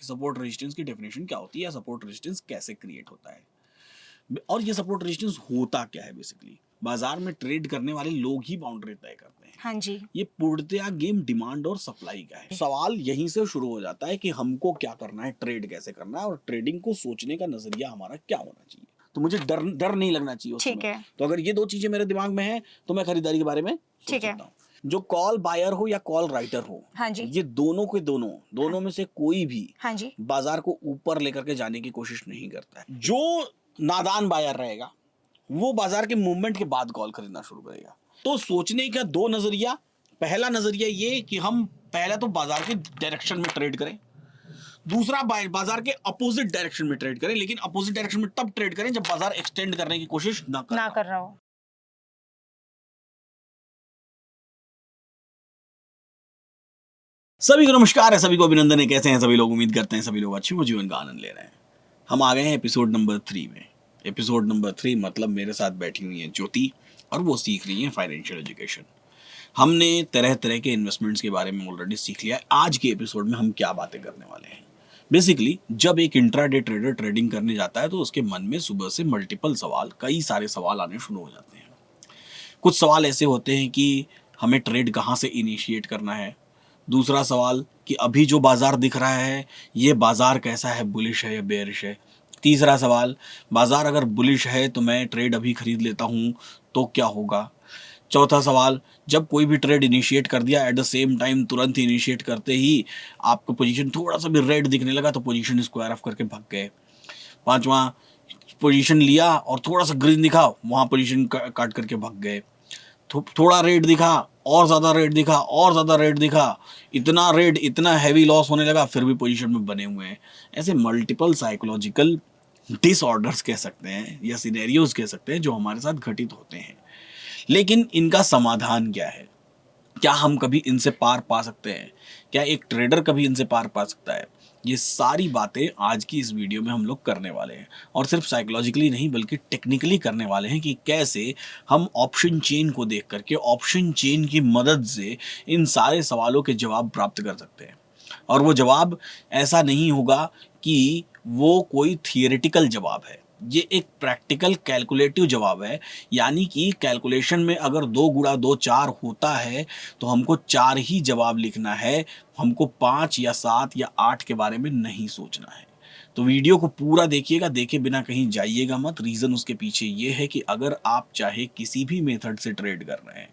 Support resistance की definition क्या होती है या सपोर्ट रेजिस्टेंस कैसे क्रिएट होता है और ये सपोर्ट रेजिस्टेंस होता क्या है। बेसिकली बाजार में ट्रेड करने वाले लोग ही बाउंड्री तय करते हैं। हाँ जी। ये पूर्णतया गेम डिमांड और सप्लाई का है। सवाल यहीं से शुरू हो जाता है कि हमको क्या करना है, ट्रेड कैसे करना है और ट्रेडिंग को सोचने का नजरिया हमारा क्या होना चाहिए। तो मुझे डर नहीं लगना चाहिए उस ठीक समय। है। तो अगर ये दो चीजें मेरे दिमाग में है तो मैं खरीदारी के बारे में सोच ठीक है। सकता हूँ। जो कॉल बायर हो या कॉल राइटर हो, हाँ जी। ये दोनों के दोनों में से कोई भी हाँ जी। बाजार को ऊपर लेकर के जाने की कोशिश नहीं करता है। जो नादान बायर रहेगा वो बाजार के मूवमेंट के बाद कॉल खरीदना शुरू करेगा। तो सोचने का दो नजरिया। पहला नजरिया ये कि हम पहले तो बाजार के डायरेक्शन में ट्रेड करें, दूसरा बाजार के अपोजिट डायरेक्शन में ट्रेड करें, लेकिन अपोजिट डायरेक्शन में तब ट्रेड करें जब बाजार एक्सटेंड करने की कोशिश ना कर रहा हो। सभी को नमस्कार है, सभी को अभिनंदन है। कैसे हैं सभी लोग? उम्मीद करते हैं सभी लोग अच्छे जीवन का आनंद ले रहे हैं। हम आ गए हैं एपिसोड नंबर 3 में। एपिसोड नंबर 3 मतलब मेरे साथ बैठी हुई है ज्योति और वो सीख रही है फाइनेंशियल एजुकेशन। हमने तरह तरह के इन्वेस्टमेंट्स के बारे में ऑलरेडी सीख लिया है। आज के एपिसोड में हम क्या बातें करने वाले हैं। बेसिकली जब एक इंट्राडे ट्रेडर ट्रेडिंग करने जाता है तो उसके मन में सुबह से मल्टीपल सवाल, कई सारे सवाल आने शुरू हो जाते हैं। कुछ सवाल ऐसे होते हैं कि हमें ट्रेड कहाँ से इनिशिएट करना है। दूसरा सवाल कि अभी जो बाजार दिख रहा है ये बाजार कैसा है, बुलिश है या बेयरिश है। तीसरा सवाल, बाजार अगर बुलिश है तो मैं ट्रेड अभी खरीद लेता हूँ तो क्या होगा। चौथा सवाल, जब कोई भी ट्रेड इनिशिएट कर दिया एट द सेम टाइम तुरंत इनिशिएट करते ही आपको पोजीशन थोड़ा सा भी रेड दिखने लगा तो पोजीशन स्क्वायर ऑफ करके भाग गए। पांचवा, पोजीशन लिया और थोड़ा सा ग्रीन दिखा वहां पोजीशन काट करके भाग गए। थोड़ा रेड दिखा और ज्यादा रेड दिखा और ज्यादा रेड दिखा, इतना रेड, इतना हैवी लॉस होने लगा, फिर भी पोजीशन में बने हुए हैं। ऐसे मल्टीपल साइकोलॉजिकल डिसऑर्डर्स कह सकते हैं या सिनेरियोज कह सकते हैं जो हमारे साथ घटित होते हैं। लेकिन इनका समाधान क्या है? क्या हम कभी इनसे पार पा सकते हैं? क्या एक ट्रेडर कभी इनसे पार पा सकता है? ये सारी बातें आज की इस वीडियो में हम लोग करने वाले हैं और सिर्फ साइकोलॉजिकली नहीं बल्कि टेक्निकली करने वाले हैं कि कैसे हम ऑप्शन चेन को देख करके ऑप्शन चेन की मदद से इन सारे सवालों के जवाब प्राप्त कर सकते हैं। और वो जवाब ऐसा नहीं होगा कि वो कोई थियरेटिकल जवाब है, ये एक प्रैक्टिकल कैलकुलेटिव जवाब है। यानी कि कैलकुलेशन में अगर 2 गुणा 2 4 होता है तो हमको 4 ही जवाब लिखना है, हमको 5 या 7 या 8 के बारे में नहीं सोचना है। तो वीडियो को पूरा देखिएगा, देखे बिना कहीं जाइएगा मत। रीज़न उसके पीछे ये है कि अगर आप चाहे किसी भी मेथड से ट्रेड कर रहे हैं,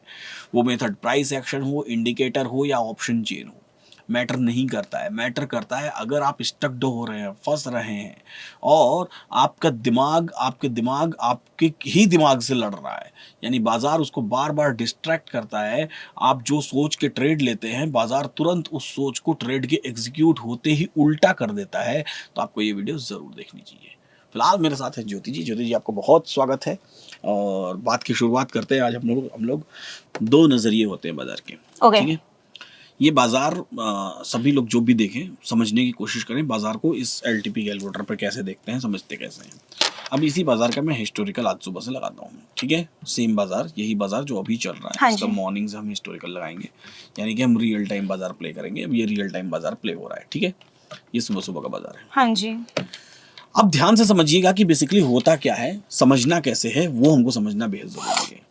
वो मेथड प्राइस एक्शन हो, इंडिकेटर हो या ऑप्शन चेन हो, मैटर नहीं करता है। मैटर करता है अगर आप स्टक्ड हो रहे हैं, फंस रहे हैं और आपके दिमाग आपके ही दिमाग से लड़ रहा है, यानी बाजार उसको बार बार डिस्ट्रैक्ट करता है। आप जो सोच के ट्रेड लेते हैं बाजार तुरंत उस सोच को ट्रेड के एग्जीक्यूट होते ही उल्टा कर देता है। तो आपको ये वीडियो ज़रूर देखनी चाहिए। फिलहाल मेरे साथ है ज्योति जी। ज्योति जी, आपको बहुत स्वागत है और बात की शुरुआत करते हैं। आज हम लोग 2 नज़रिए होते हैं बाजार के। ठीक है, ये बाजार सभी लोग जो भी देखें समझने की कोशिश करें बाजार को इस एलटीपी कैलकुलेटर पर कैसे देखते हैं, समझते कैसे हैं। अब इसी बाजार का मैं हिस्टोरिकल आज सुबह से लगाता हूँ। ठीक है, सेम बाजार, यही बाजार जो अभी चल रहा है। हाँ इसका मॉर्निंग से हम हिस्टोरिकल लगाएंगे, यानी कि हम रियल टाइम बाजार प्ले करेंगे। अब ये रियल टाइम बाजार प्ले हो रहा है। ठीक है, ये सुबह सुबह का बाजार है। हाँ जी। अब ध्यान से समझिएगा कि बेसिकली होता क्या है, समझना कैसे है, वो हमको समझना बेहद जरूरी है।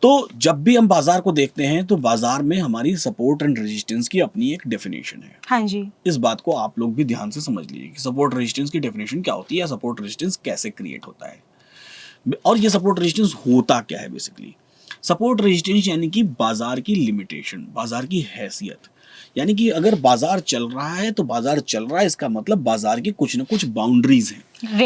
तो जब भी हम बाजार को देखते हैं तो बाजार में हमारी सपोर्ट एंड रेजिस्टेंस की अपनी एक डेफिनेशन है। हाँ जी। इस बात को आप लोग भी ध्यान से समझ लीजिए कि सपोर्ट रेजिस्टेंस की डेफिनेशन क्या होती है या सपोर्ट रेजिस्टेंस कैसे क्रिएट होता है और ये सपोर्ट रेजिस्टेंस होता क्या है। बेसिकली सपोर्ट रेजिस्टेंस यानी कि बाजार की लिमिटेशन, बाजार की हैसियत। यानी कि अगर बाजार चल रहा है तो बाजार चल रहा है, इसका मतलब बाजार की कुछ ना कुछ बाउंड्रीज हैं,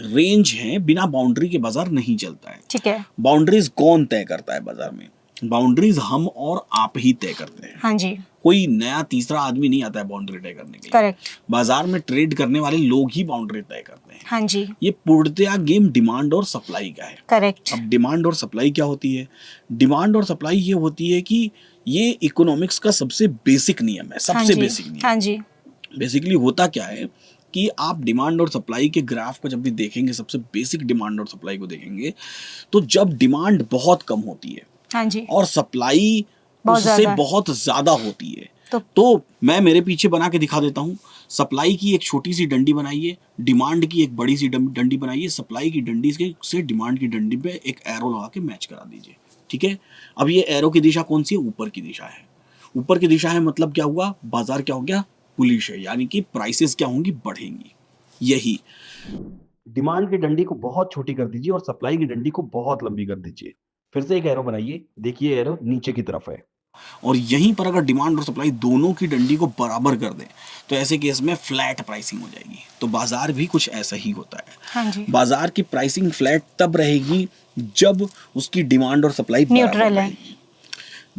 रेंज है। बिना बाउंड्री के बाजार नहीं चलता है। ठीक है। बाउंड्रीज कौन तय करता है बाजार में? बाउंड्रीज हम और आप ही तय करते हैं। हाँ जी। कोई नया तीसरा आदमी नहीं आता है बाउंड्री तय करने के लिए। करेक्ट। बाजार में ट्रेड करने वाले लोग ही बाउंड्री तय करते हैं। हाँ जी। ये पूर्णतया गेम डिमांड और सप्लाई का है। करेक्ट। अब डिमांड और सप्लाई क्या होती है? डिमांड और सप्लाई ये होती है कि ये इकोनॉमिक्स का सबसे बेसिक नियम है, सबसे बेसिक नियम। हाँ जी। बेसिकली होता क्या है कि आप डिमांड और सप्लाई के ग्राफ को जब भी देखेंगे, सबसे बेसिक डिमांड और सप्लाई को देखेंगे, तो जब डिमांड बहुत कम होती है, हाँ जी, और सप्लाई उससे बहुत ज्यादा होती है, तो मैं मेरे पीछे बना के दिखा देता हूँ। सप्लाई की एक छोटी सी डंडी बनाइए, डिमांड की एक बड़ी सी डंडी बनाइए, सप्लाई की डंडी से डिमांड की डंडी पे एक एरो लगा के मैच करा दीजिए। ठीक है, अब ये एरो की दिशा कौन सी है? ऊपर की दिशा है। ऊपर की दिशा है मतलब क्या हुआ? बाजार क्या हो गया? बुलिश है, यानी कि प्राइसेस क्या होंगी? बढ़ेंगी। यही डिमांड की डंडी को बहुत छोटी कर दीजिए और सप्लाई की डंडी को बहुत लंबी कर दीजिए। फिर से एक एरो बनाइए, देखिए एरो नीचे की तरफ है, और यहीं पर अगर डिमांड और सप्लाई दोनों की डंडी को बराबर कर दें तो ऐसे केस में फ्लैट प्राइसिंग हो जाएगी। तो बाजार भी कुछ ऐसा ही होता है। हाँ जी। बाजार की प्राइसिंग फ्लैट तब रहेगी जब उसकी डिमांड और सप्लाई न्यूट्रल है।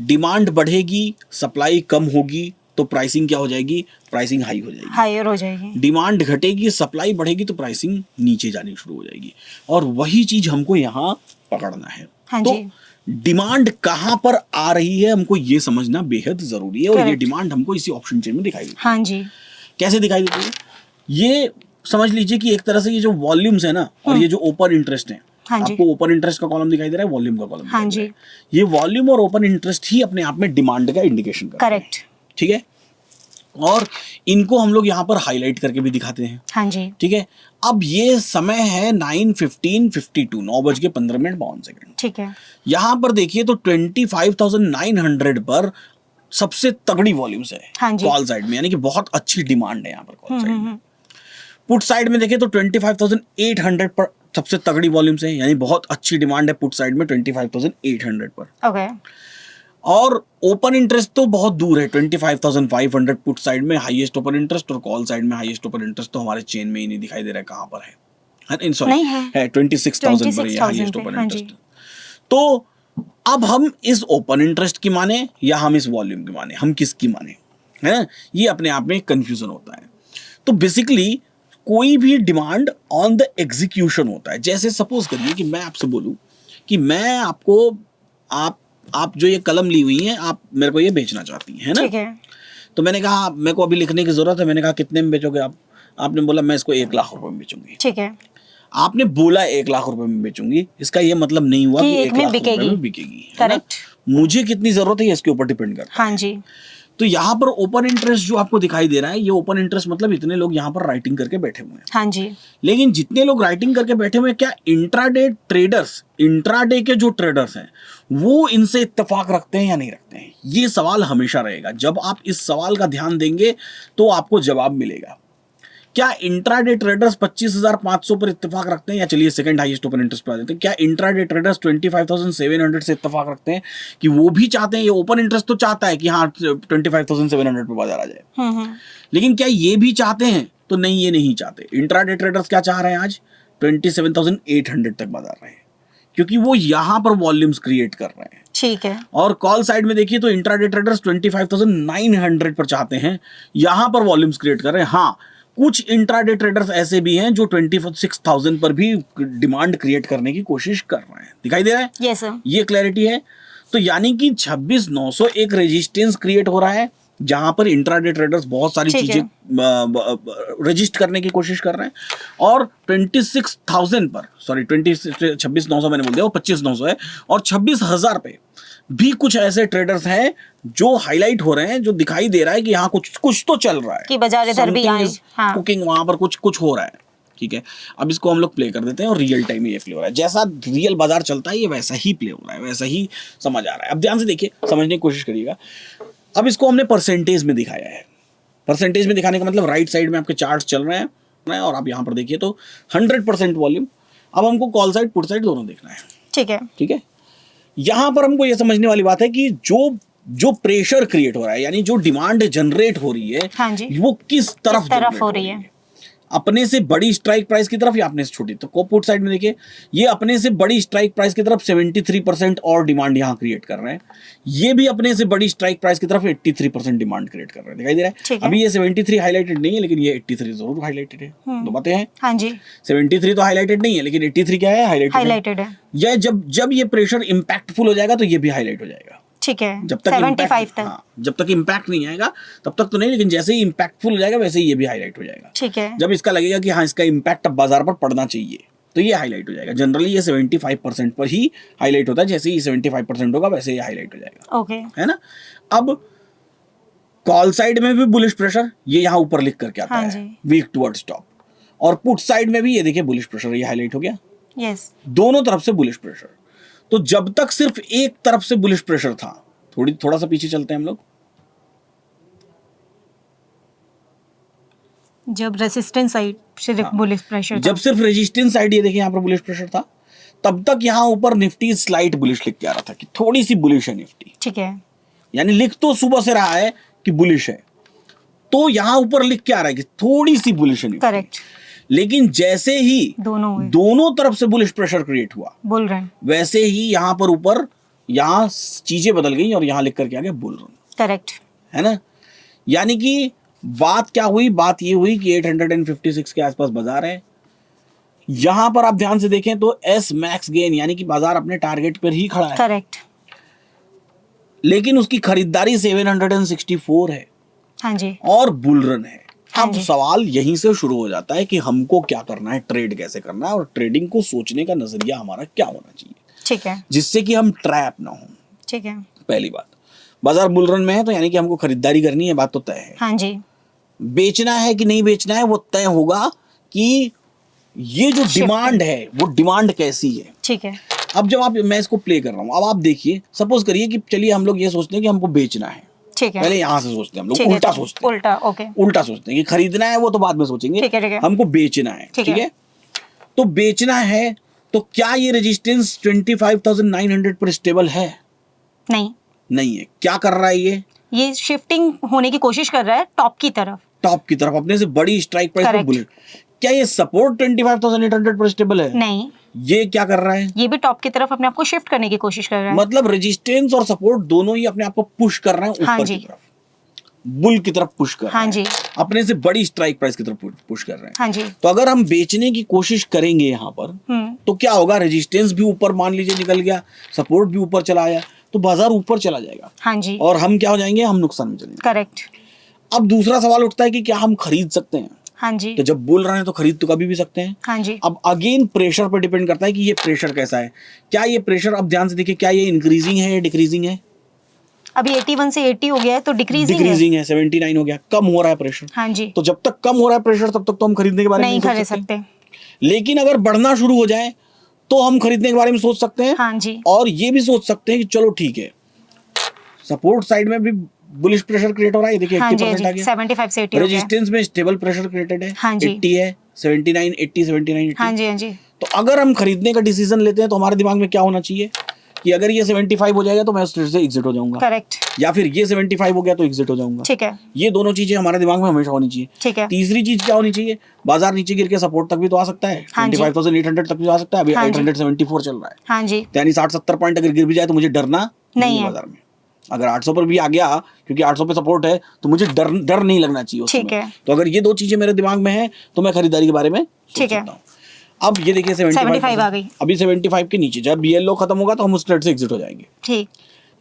डिमांड बढ़ेगी, सप्लाई कम होगी तो प्राइसिंग क्या हो जाएगी? प्राइसिंग हाई हो जाएगी, हायर हो जाएगी। डिमांड घटेगी, सप्लाई बढ़ेगी तो प्राइसिंग नीचे जानी शुरू हो जाएगी। और वही चीज हमको यहाँ पकड़ना है। हाँ तो जी। डिमांड कहां पर आ रही है हमको ये समझना बेहद जरूरी है, और ये डिमांड हमको इसी ऑप्शन चेन में दिखाई देती है। हाँ जी। कैसे दिखाई देती है? ये समझ लीजिए कि एक तरह से ये जो वॉल्यूम्स है ना, और ये जो ओपन इंटरेस्ट है, हाँ जी। आपको ओपन इंटरेस्ट का कॉलम दिखाई दे रहा है, वॉल्यूम का कॉलम हाँ दिखाई दे जी। रहा है। ये वॉल्यूम और ओपन इंटरेस्ट ही अपने आप में डिमांड का इंडिकेशन करता है। करेक्ट। ठीक है, और इनको हम लोग यहाँ पर हाईलाइट करके भी दिखाते हैं। हाँ जी। ठीक है, अब ये समय है 9:15:52, 9:15:52। ठीक है। यहाँ पर देखिए तो 25,900 पर सबसे तगड़ी वॉल्यूम्स है। हाँ जी। कॉल साइड में, यानी कि बहुत अच्छी डिमांड है यहाँ पर कॉल साइड में। पुट साइड में देखिए तो 25,800 पर सबसे तगड़ी वॉल्यूम्स है, यानी बहुत अच्छी डिमांड है पुट साइड में 25,800 पर। ओके। और ओपन इंटरेस्ट तो बहुत दूर है, 25,500 पुट साइड में हाईएस्ट ओपन इंटरेस्ट, और कॉल साइड में हाईएस्ट ओपन इंटरेस्ट तो हमारे चेन में ही नहीं दिखाई दे रहा है कहाँ पर है। सॉरी, है 26,000 पर हाईएस्ट ओपन इंटरेस्ट। तो अब हम इस ओपन इंटरेस्ट की माने या हम इस वॉल्यूम की माने, हम किसकी माने, है ना? ये अपने आप में कंफ्यूजन होता है। तो बेसिकली कोई भी डिमांड ऑन द एग्जीक्यूशन होता है। जैसे सपोज करिए कि मैं आपसे बोलूं कि मैं आपको, आप जो ये कलम ली हुई हैं, आप मेरे को ये बेचना चाहती हैं, है ना? ठीक है। तो मैंने कहा मेरे को अभी लिखने की जरूरत है, मैंने कहा कितने में बेचोगे आप? आपने बोला मैं इसको 1 लाख रुपए में बेचूंगी। ठीक है। आपने बोला 1 लाख रुपए में बेचूंगी, इसका ये मतलब नहीं हुआ कि 1 लाख रुपए में बिकेगी। करेक्ट। मुझे कितनी जरूरत है इसके ऊपर डिपेंड करता है। हाँ जी। तो यहाँ पर ओपन इंटरेस्ट जो आपको दिखाई दे रहा है, ये ओपन इंटरेस्ट मतलब इतने लोग यहाँ पर राइटिंग करके बैठे हुए हैं। हाँ जी। लेकिन जितने लोग राइटिंग करके बैठे हुए हैं, क्या इंट्राडे ट्रेडर्स, इंट्राडे के जो ट्रेडर्स हैं, वो इनसे इत्तेफाक रखते हैं या नहीं रखते हैं? ये सवाल हमेशा रहेगा। जब आप इस सवाल का ध्यान देंगे तो आपको जवाब मिलेगा। क्या इंट्राडे ट्रेडर्स 25,500 पर इत्तेफाक रखते हैं, या चलिए सेकंड हाईएस्ट ओपन इंटरेस्ट पर आ जाते हैं, क्या इंट्राडे ट्रेडर्स 25,700 से इत्तेफाक रखते हैं कि वो भी चाहते हैं? ये ओपन इंटरेस्ट तो चाहता है कि हाँ 25,700 पे बाजार आ जाए, लेकिन क्या ये भी चाहते हैं? तो नहीं, ये नहीं चाहते। इंट्राडे ट्रेडर्स क्या चाह रहे हैं? आज 27,800 तक बाजार रहे, क्योंकि वो यहां पर वॉल्यूम्स क्रिएट कर रहे हैं। ठीक है। और कॉल साइड में देखिए तो इंट्राडे ट्रेडर्स 25,900 पर चाहते हैं, यहां पर वॉल्यूम्स क्रिएट कर रहे हैं। हाँ, कुछ इंट्राडे ट्रेडर्स ऐसे भी हैं जो 26,000 पर भी डिमांड क्रिएट करने की कोशिश कर रहे हैं। दिखाई दे रहा है? Yes sir. ये क्लैरिटी है। तो यानी कि 26,900 एक रेजिस्टेंस क्रिएट हो रहा है, जहां पर इंट्राडे ट्रेडर्स बहुत सारी चीजें रजिस्ट करने की कोशिश कर रहे हैं, और 26,000 पर, सॉरी 26,900 मैंने बोल दिया, वो 25,900 है, और 26,000 पे भी कुछ ऐसे ट्रेडर्स हैं जो हाईलाइट हो रहे हैं, जो दिखाई दे रहा है कि यहाँ कुछ तो चल रहा है कि बाजार इधर भी आए। हाँ। कुकिंग, वहां पर कुछ हो रहा है। ठीक है, अब इसको हम लोग प्ले कर देते हैं, और रियल टाइम में ये प्ले हो रहा है। जैसा रियल बाजार चलता है ये वैसा ही प्ले हो रहा है, वैसा ही समझ आ रहा है। अब ध्यान से देखिए, समझने की कोशिश करिएगा। अब इसको हमने परसेंटेज में दिखाया है। परसेंटेज में दिखाने का मतलब राइट साइड में आपके चार्ट्स चल रहे हैं, और आप यहाँ पर देखिए तो 100% वॉल्यूम। अब हमको कॉल साइड पुट साइड दोनों देखना है। ठीक है। ठीक है, यहाँ पर हमको ये समझने वाली बात है कि जो प्रेशर क्रिएट हो रहा है, यानी जो डिमांड जनरेट हो रही है, हाँ जी, वो किस तरफ हो रही है, अपने से बड़ी स्ट्राइक प्राइस की तरफ या अपने से छोटी। तो पुट साइड में देखिए, ये अपने से बड़ी स्ट्राइक प्राइस की तरफ 73% और डिमांड यहाँ क्रिएट कर रहे हैं। ये भी अपने से बड़ी स्ट्राइक प्राइस की तरफ 83% डिमांड क्रिएट कर रहे हैं। दिखाई दे रहा है? अभी ये 73 हाईलाइटेड नहीं है, लेकिन ये 83 जरूर हाईलाइटेड है। दो बातें हैं। हाँ जी, 73 तो हाईलाइटेड नहीं है, लेकिन 83 क्या है? हाईलाइटेड है। या जब ये प्रेशर इंपैक्टफुल हो जाएगा तो ये भी हाईलाइट हो जाएगा। ठीक है, जब तक 75 तक। हाँ, जब तक इम्पैक्ट नहीं आएगा तब तक तो नहीं, लेकिन जैसे ही इम्पैक्टफुल हो जाएगा वैसे ही ये भी हाईलाइट हो जाएगा। ठीक है, जब इसका लगेगा कि हाँ इसका इम्पैक्ट अब बाजार पर पड़ना चाहिए तो ये हाईलाइट हो जाएगा। जनरली ये 75% पर ही हाईलाइट होता है, जैसे ही 75% होगा वैसे ये हाईलाइट हो जाएगा। ओके, है ना? अब कॉल साइड में भी बुलिश प्रेशर, ये यहाँ ऊपर लिख करके आता हाँ है, जी। Weak towards top. और पुट साइड में भी ये देखिए बुलिश प्रेशर, ये हाईलाइट हो गया, यस, दोनों तरफ से बुलिश प्रेशर। तो जब तक सिर्फ एक तरफ से बुलिश प्रेशर था, थोड़ा सा पीछे चलते हैं हम लोग, जब रेसिस्टेंस साइड सिर्फ बुलिश प्रेशर जब सिर्फ रेजिस्टेंस साइड ये देखिए यहाँ पर बुलिश प्रेशर था, तब तक यहाँ ऊपर निफ्टी स्लाइट बुलिश लिख के आ रहा था कि थोड़ी सी बुलिश है निफ्टी, ठीक है, यानी लिख तो सुबह से रहा है कि बुलिश है, तो यहाँ ऊपर लिख के आ रहा है कि थोड़ी सी बुलिश है निफ्टी। करेक्ट, लेकिन जैसे ही दोनों तरफ से बुलिश प्रेशर क्रिएट हुआ, बुल रन, वैसे ही यहाँ पर ऊपर यहाँ चीजें बदल गई और यहाँ लिख करके आ गया बुल रन, करेक्ट, है ना। यानी कि बात क्या हुई, बात ये हुई कि 856 के आसपास बाजार है। यहां पर आप ध्यान से देखें तो एस मैक्स गेन, यानी कि बाजार अपने टारगेट पर ही खड़ा है, करेक्ट, लेकिन उसकी खरीदारी 764 है, हाँ जी, और बुल रन है। हाँ अब जी। सवाल यहीं से शुरू हो जाता है कि हमको क्या करना है, ट्रेड कैसे करना है, और ट्रेडिंग को सोचने का नजरिया हमारा क्या होना चाहिए, ठीक है, जिससे कि हम ट्रैप ना हो। ठीक है, पहली बात, बाजार बुल रन में है तो यानी कि हमको खरीदारी करनी है, बात तो तय है। हाँ जी, बेचना है कि नहीं बेचना है वो तय होगा कि ये जो डिमांड है वो डिमांड कैसी है। ठीक है, अब जब मैं इसको प्ले कर रहा हूँ, अब आप देखिए, सपोज करिए कि चलिए हम लोग ये सोचते हैं कि हमको बेचना है, ठीक है, पहले यहाँ से सोचते हैं हम ठीक लोग, है, उल्टा सोचते हैं, उल्टा, ओके, उल्टा सोचते हैं कि खरीदना है वो तो बाद में सोचेंगे, ठीक है, ठीक है, हमको बेचना है, ठीक ठीक है। है। तो बेचना है तो क्या ये रेजिस्टेंस 25,900 पर स्टेबल है? नहीं, नहीं है। क्या कर रहा है ये शिफ्टिंग होने की कोशिश कर रहा है टॉप की तरफ, टॉप की तरफ, अपने से बड़ी स्ट्राइक प्राइस पर Correct. बुलिश। क्या ये सपोर्ट 25,800 पर स्टेबल है? नहीं, ये क्या कर रहा है? ये भी टॉप की तरफ अपने आप को शिफ्ट करने की कोशिश कर रहा है, मतलब रेजिस्टेंस और सपोर्ट दोनों ही अपने आप को पुश कर रहे हैं हाँ ऊपर जी। की तरफ, बुल की तरफ पुश कर रहे हाँ हैं, जी, अपने से बड़ी स्ट्राइक प्राइस की तरफ पुश कर रहे हैं। हाँ जी, तो अगर हम बेचने की कोशिश करेंगे यहाँ पर, तो क्या होगा, रेजिस्टेंस भी ऊपर मान लीजिए निकल गया, सपोर्ट भी ऊपर चला आया, तो बाजार ऊपर चला जाएगा, हाँ जी, और हम क्या हो जाएंगे, हम नुकसान में चलेंगे। करेक्ट, अब दूसरा सवाल उठता है कि क्या हम खरीद सकते हैं? हाँ जी, तो जब बोल रहे हैं तो खरीद तो कभी भी सकते हैं। हाँ जी, अब अगेन प्रेशर पर डिपेंड करता है कि ये प्रेशर कैसा है। क्या ये प्रेशर, अब ध्यान से देखिए, क्या ये इंक्रीजिंग है या डिक्रीजिंग है? अभी 81 से 80 हो गया है तो डिक्रीजिंग है, डिक्रीजिंग है, 79 हो गया, कम हो रहा है प्रेशर। हाँ जी, तो जब तक कम हो रहा है प्रेशर तब तक तो हम खरीदने के बारे में नहीं नहीं खरीद सोच सकते। सकते, लेकिन अगर बढ़ना शुरू हो जाए तो हम खरीदने के बारे में सोच सकते हैं, हाँ जी, और ये भी सोच सकते हैं कि चलो ठीक है, सपोर्ट साइड में भी बुलिश प्रेशर क्रिएट हो रहा है, देखिए हाँ जी, 80% आ गया। 75 से 80 हो गया, रेजिस्टेंस में स्टेबल प्रेशर क्रिएटेड है, हाँ जी। 80 है, 79, 80, 79, 80। हाँ जी, हाँ जी, तो अगर हम खरीदने का डिसीजन लेते हैं तो हमारे दिमाग में क्या होना चाहिए कि अगर ये 75 हो जाएगा तो मैं उस ट्रेड से एग्जिट हो जाऊंगा, करेक्ट, या फिर ये 75 हो गया तो एग्जिट हो जाऊंगा। ठीक है, ये दोनों चीजें हमारे दिमाग में हमेशा होनी चाहिए। ठीक है, तीसरी चीज क्या होनी चाहिए, बाजार नीचे गिर के सपोर्ट तक भी तो आ सकता है, हाँ जी। 25,800 तक भी आ सकता है, अभी हाँ जी। 874 चल रहा है, हाँ जी, यानी 60-70 पॉइंट अगर गिर भी जाए तो मुझे डरना नहीं नहीं है है। बाजार में। अगर 800 पर भी आ गया, क्योंकि 800 पे सपोर्ट है, तो मुझे डर नहीं लगना चाहिए उस ठीक समय। है। तो अगर ये दो चीजें मेरे दिमाग में है तो मैं खरीदारी के बारे में सोच ठीक है। सकता हूँ। अब ये देखिए 75 आ गई, अभी 75 के नीचे, जब येलो खत्म होगा तो हम उस ट्रेड से एग्जिट हो जाएंगे, ठीक,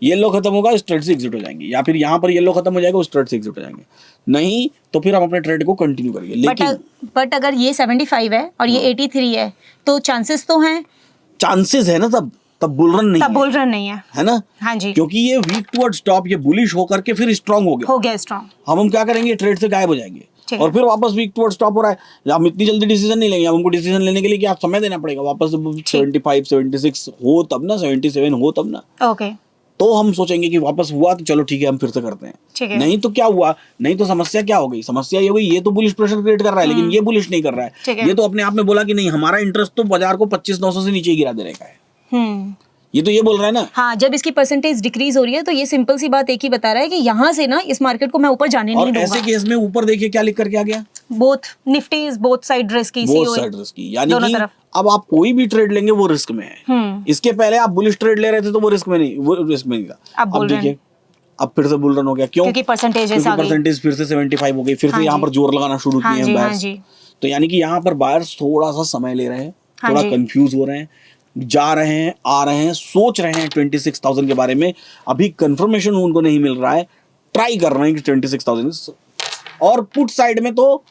येलो खत्म होगा उस ट्रेड से एग्जिट हो जाएंगे, या फिर यहाँ पर येलो खत्म हो जाएगा उस ट्रेड से एग्जिट हो जाएंगे, नहीं तो फिर हम अपने ट्रेड को कंटिन्यू करेंगे। लेकिन बट अगर ये 75 है और ये 83 है तो चांसेस तो हैं, चांसेस है ना, तब बुल रन नहीं तब है, बोल रहा नहीं है, है ना, हाँ जी, क्योंकि ये वीक टुवर्ड्स टॉप, ये बुलिश होकर के फिर स्ट्रांग हो गया, स्ट्रॉन्ग, हम क्या करेंगे, ट्रेड से गायब हो जाएंगे, ठीक और है। फिर वापस वीक टुवर्ड्स टॉप हो रहा है, हम इतनी जल्दी डिसीजन नहीं लेंगे, हमको डिसीजन लेने के लिए क्या समय देना पड़ेगा, वापस 75 76 हो तब ना, 77 हो तब ना, ओके, तो हम सोचेंगे कि वापस हुआ तो चलो ठीक है हम फिर से करते ठीक हैं। है। नहीं तो क्या हुआ, नहीं तो समस्या क्या हो गई, समस्या ये हो गई, ये तो बुलिश प्रेशर क्रिएट कर रहा है लेकिन ये बुलिश नहीं कर रहा ठीक है, है। ये तो अपने आप में बोला कि नहीं, हमारा इंटरेस्ट तो बाजार को 25,900 से नीचे ही गिरा देने का है, ये तो ये बोल रहा है ना। हाँ, जब इसकी परसेंटेज डिक्रीज हो रही है तो ये सिंपल सी बात एक ही बता रहा है कि यहाँ से ना इस मार्केट को मैं ऊपर जाने नहीं और दूंगा। ऐसे केस में ऊपर देखिए क्या लिख करके आ गया, both Nifty is both side risky, both side risky, यानी दोनों कि तरफ। अब आप कोई भी ट्रेड लेंगे वो रिस्क में है। इसके पहले आप बुलिश ट्रेड ले रहे थे तो वो रिस्क में नहीं था, अब देखिए अब फिर से बुल रन हो गया, क्यों, क्योंकि परसेंटेज फिर से 75 हो गई, फिर से यहाँ पर जोर लगाना शुरू किए हैं बायर्स। तो यानी कि यहाँ पर बायर्स थोड़ा सा समय ले रहे हैं, थोड़ा कंफ्यूज हो रहे हैं, जा रहे हैं, आ रहे हैं, सोच रहे हैं 26,000 के बारे में, अभी कंफर्मेशन उनको नहीं मिल रहा है, ट्राई कर रहे हैं कि 26,000। और पुट साइड में तो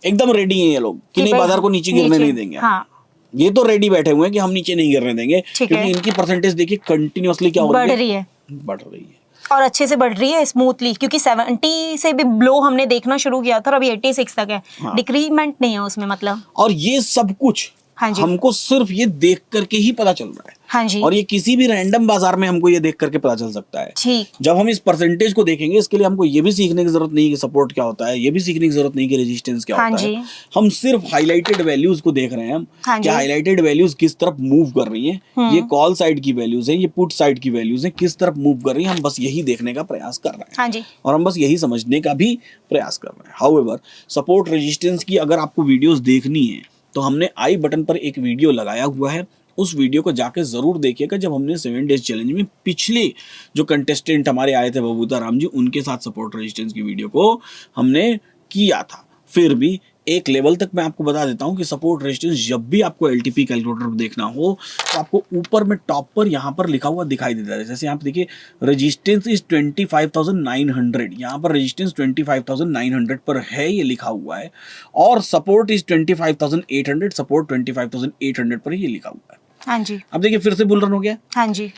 एकदम रेडी हैं ये लोग कि नहीं, बाजार को नीचे गिरने नहीं देंगे। हाँ, ये तो रेडी बैठे हुए हैं कि हम नीचे नहीं गिरने देंगे, क्योंकि इनकी परसेंटेज देखिए कंटिन्यूअसली क्या हो बढ़ रही है, बढ़ रही है। और अच्छे से बढ़ रही है स्मूथली, क्योंकि 70 से भी लो हमने देखना शुरू किया था और अभी 86 तक है। हाँ। डिक्रीमेंट नहीं है उसमें मतलब। और ये सब कुछ हाँ जी। हमको सिर्फ ये देख करके ही पता चल रहा है। हाँ जी। और ये किसी भी रैंडम बाजार में हमको ये देख करके पता चल सकता है। ठीक। जब हम इस परसेंटेज को देखेंगे, इसके लिए हमको ये भी सीखने की जरूरत नहीं कि सपोर्ट क्या होता है, ये भी सीखने की जरूरत नहीं कि रेजिस्टेंस क्या हाँ होता जी। है। हम सिर्फ हाईलाइटेड वैल्यूज को देख रहे हैं हम हाँ कि जी। हाईलाइटेड वैल्यूज किस तरफ मूव कर रही हैं। ये कॉल साइड की वैल्यूज हैं, ये पुट साइड की वैल्यूज हैं, किस तरफ मूव कर रही हैं, हम बस यही देखने का प्रयास कर रहे हैं। हाँ जी। और हम बस यही समझने का भी प्रयास कर रहे हैं। हाउएवर, सपोर्ट रेजिस्टेंस की अगर आपको वीडियोस देखनी है तो हमने आई बटन पर एक वीडियो लगाया हुआ है, उस वीडियो को जाके जरूर देखिएगा। जब हमने 7 डेज चैलेंज में पिछले जो कंटेस्टेंट हमारे आए थे बबूता राम जी, उनके साथ सपोर्ट रेजिस्टेंस की वीडियो को हमने किया था। फिर भी एक लेवल तक मैं आपको बता देता हूं कि सपोर्ट रेजिस्टेंस जब भी आपको एलटीपी कैलकुलेटर देखना हो तो आपको ऊपर में टॉप पर यहाँ पर लिखा हुआ दिखाई देता है। जैसे यहाँ पे देखिए, रेजिस्टेंस इज 25,900, यहाँ पर रेजिस्टेंस 25,900 पर है, ये लिखा हुआ है। और सपोर्ट इज 25,800, सपोर्ट 25,800 पर ये लिखा हुआ है। हाँ जी। अब देखिए फिर से बुल रन हो गया। हाँ जी।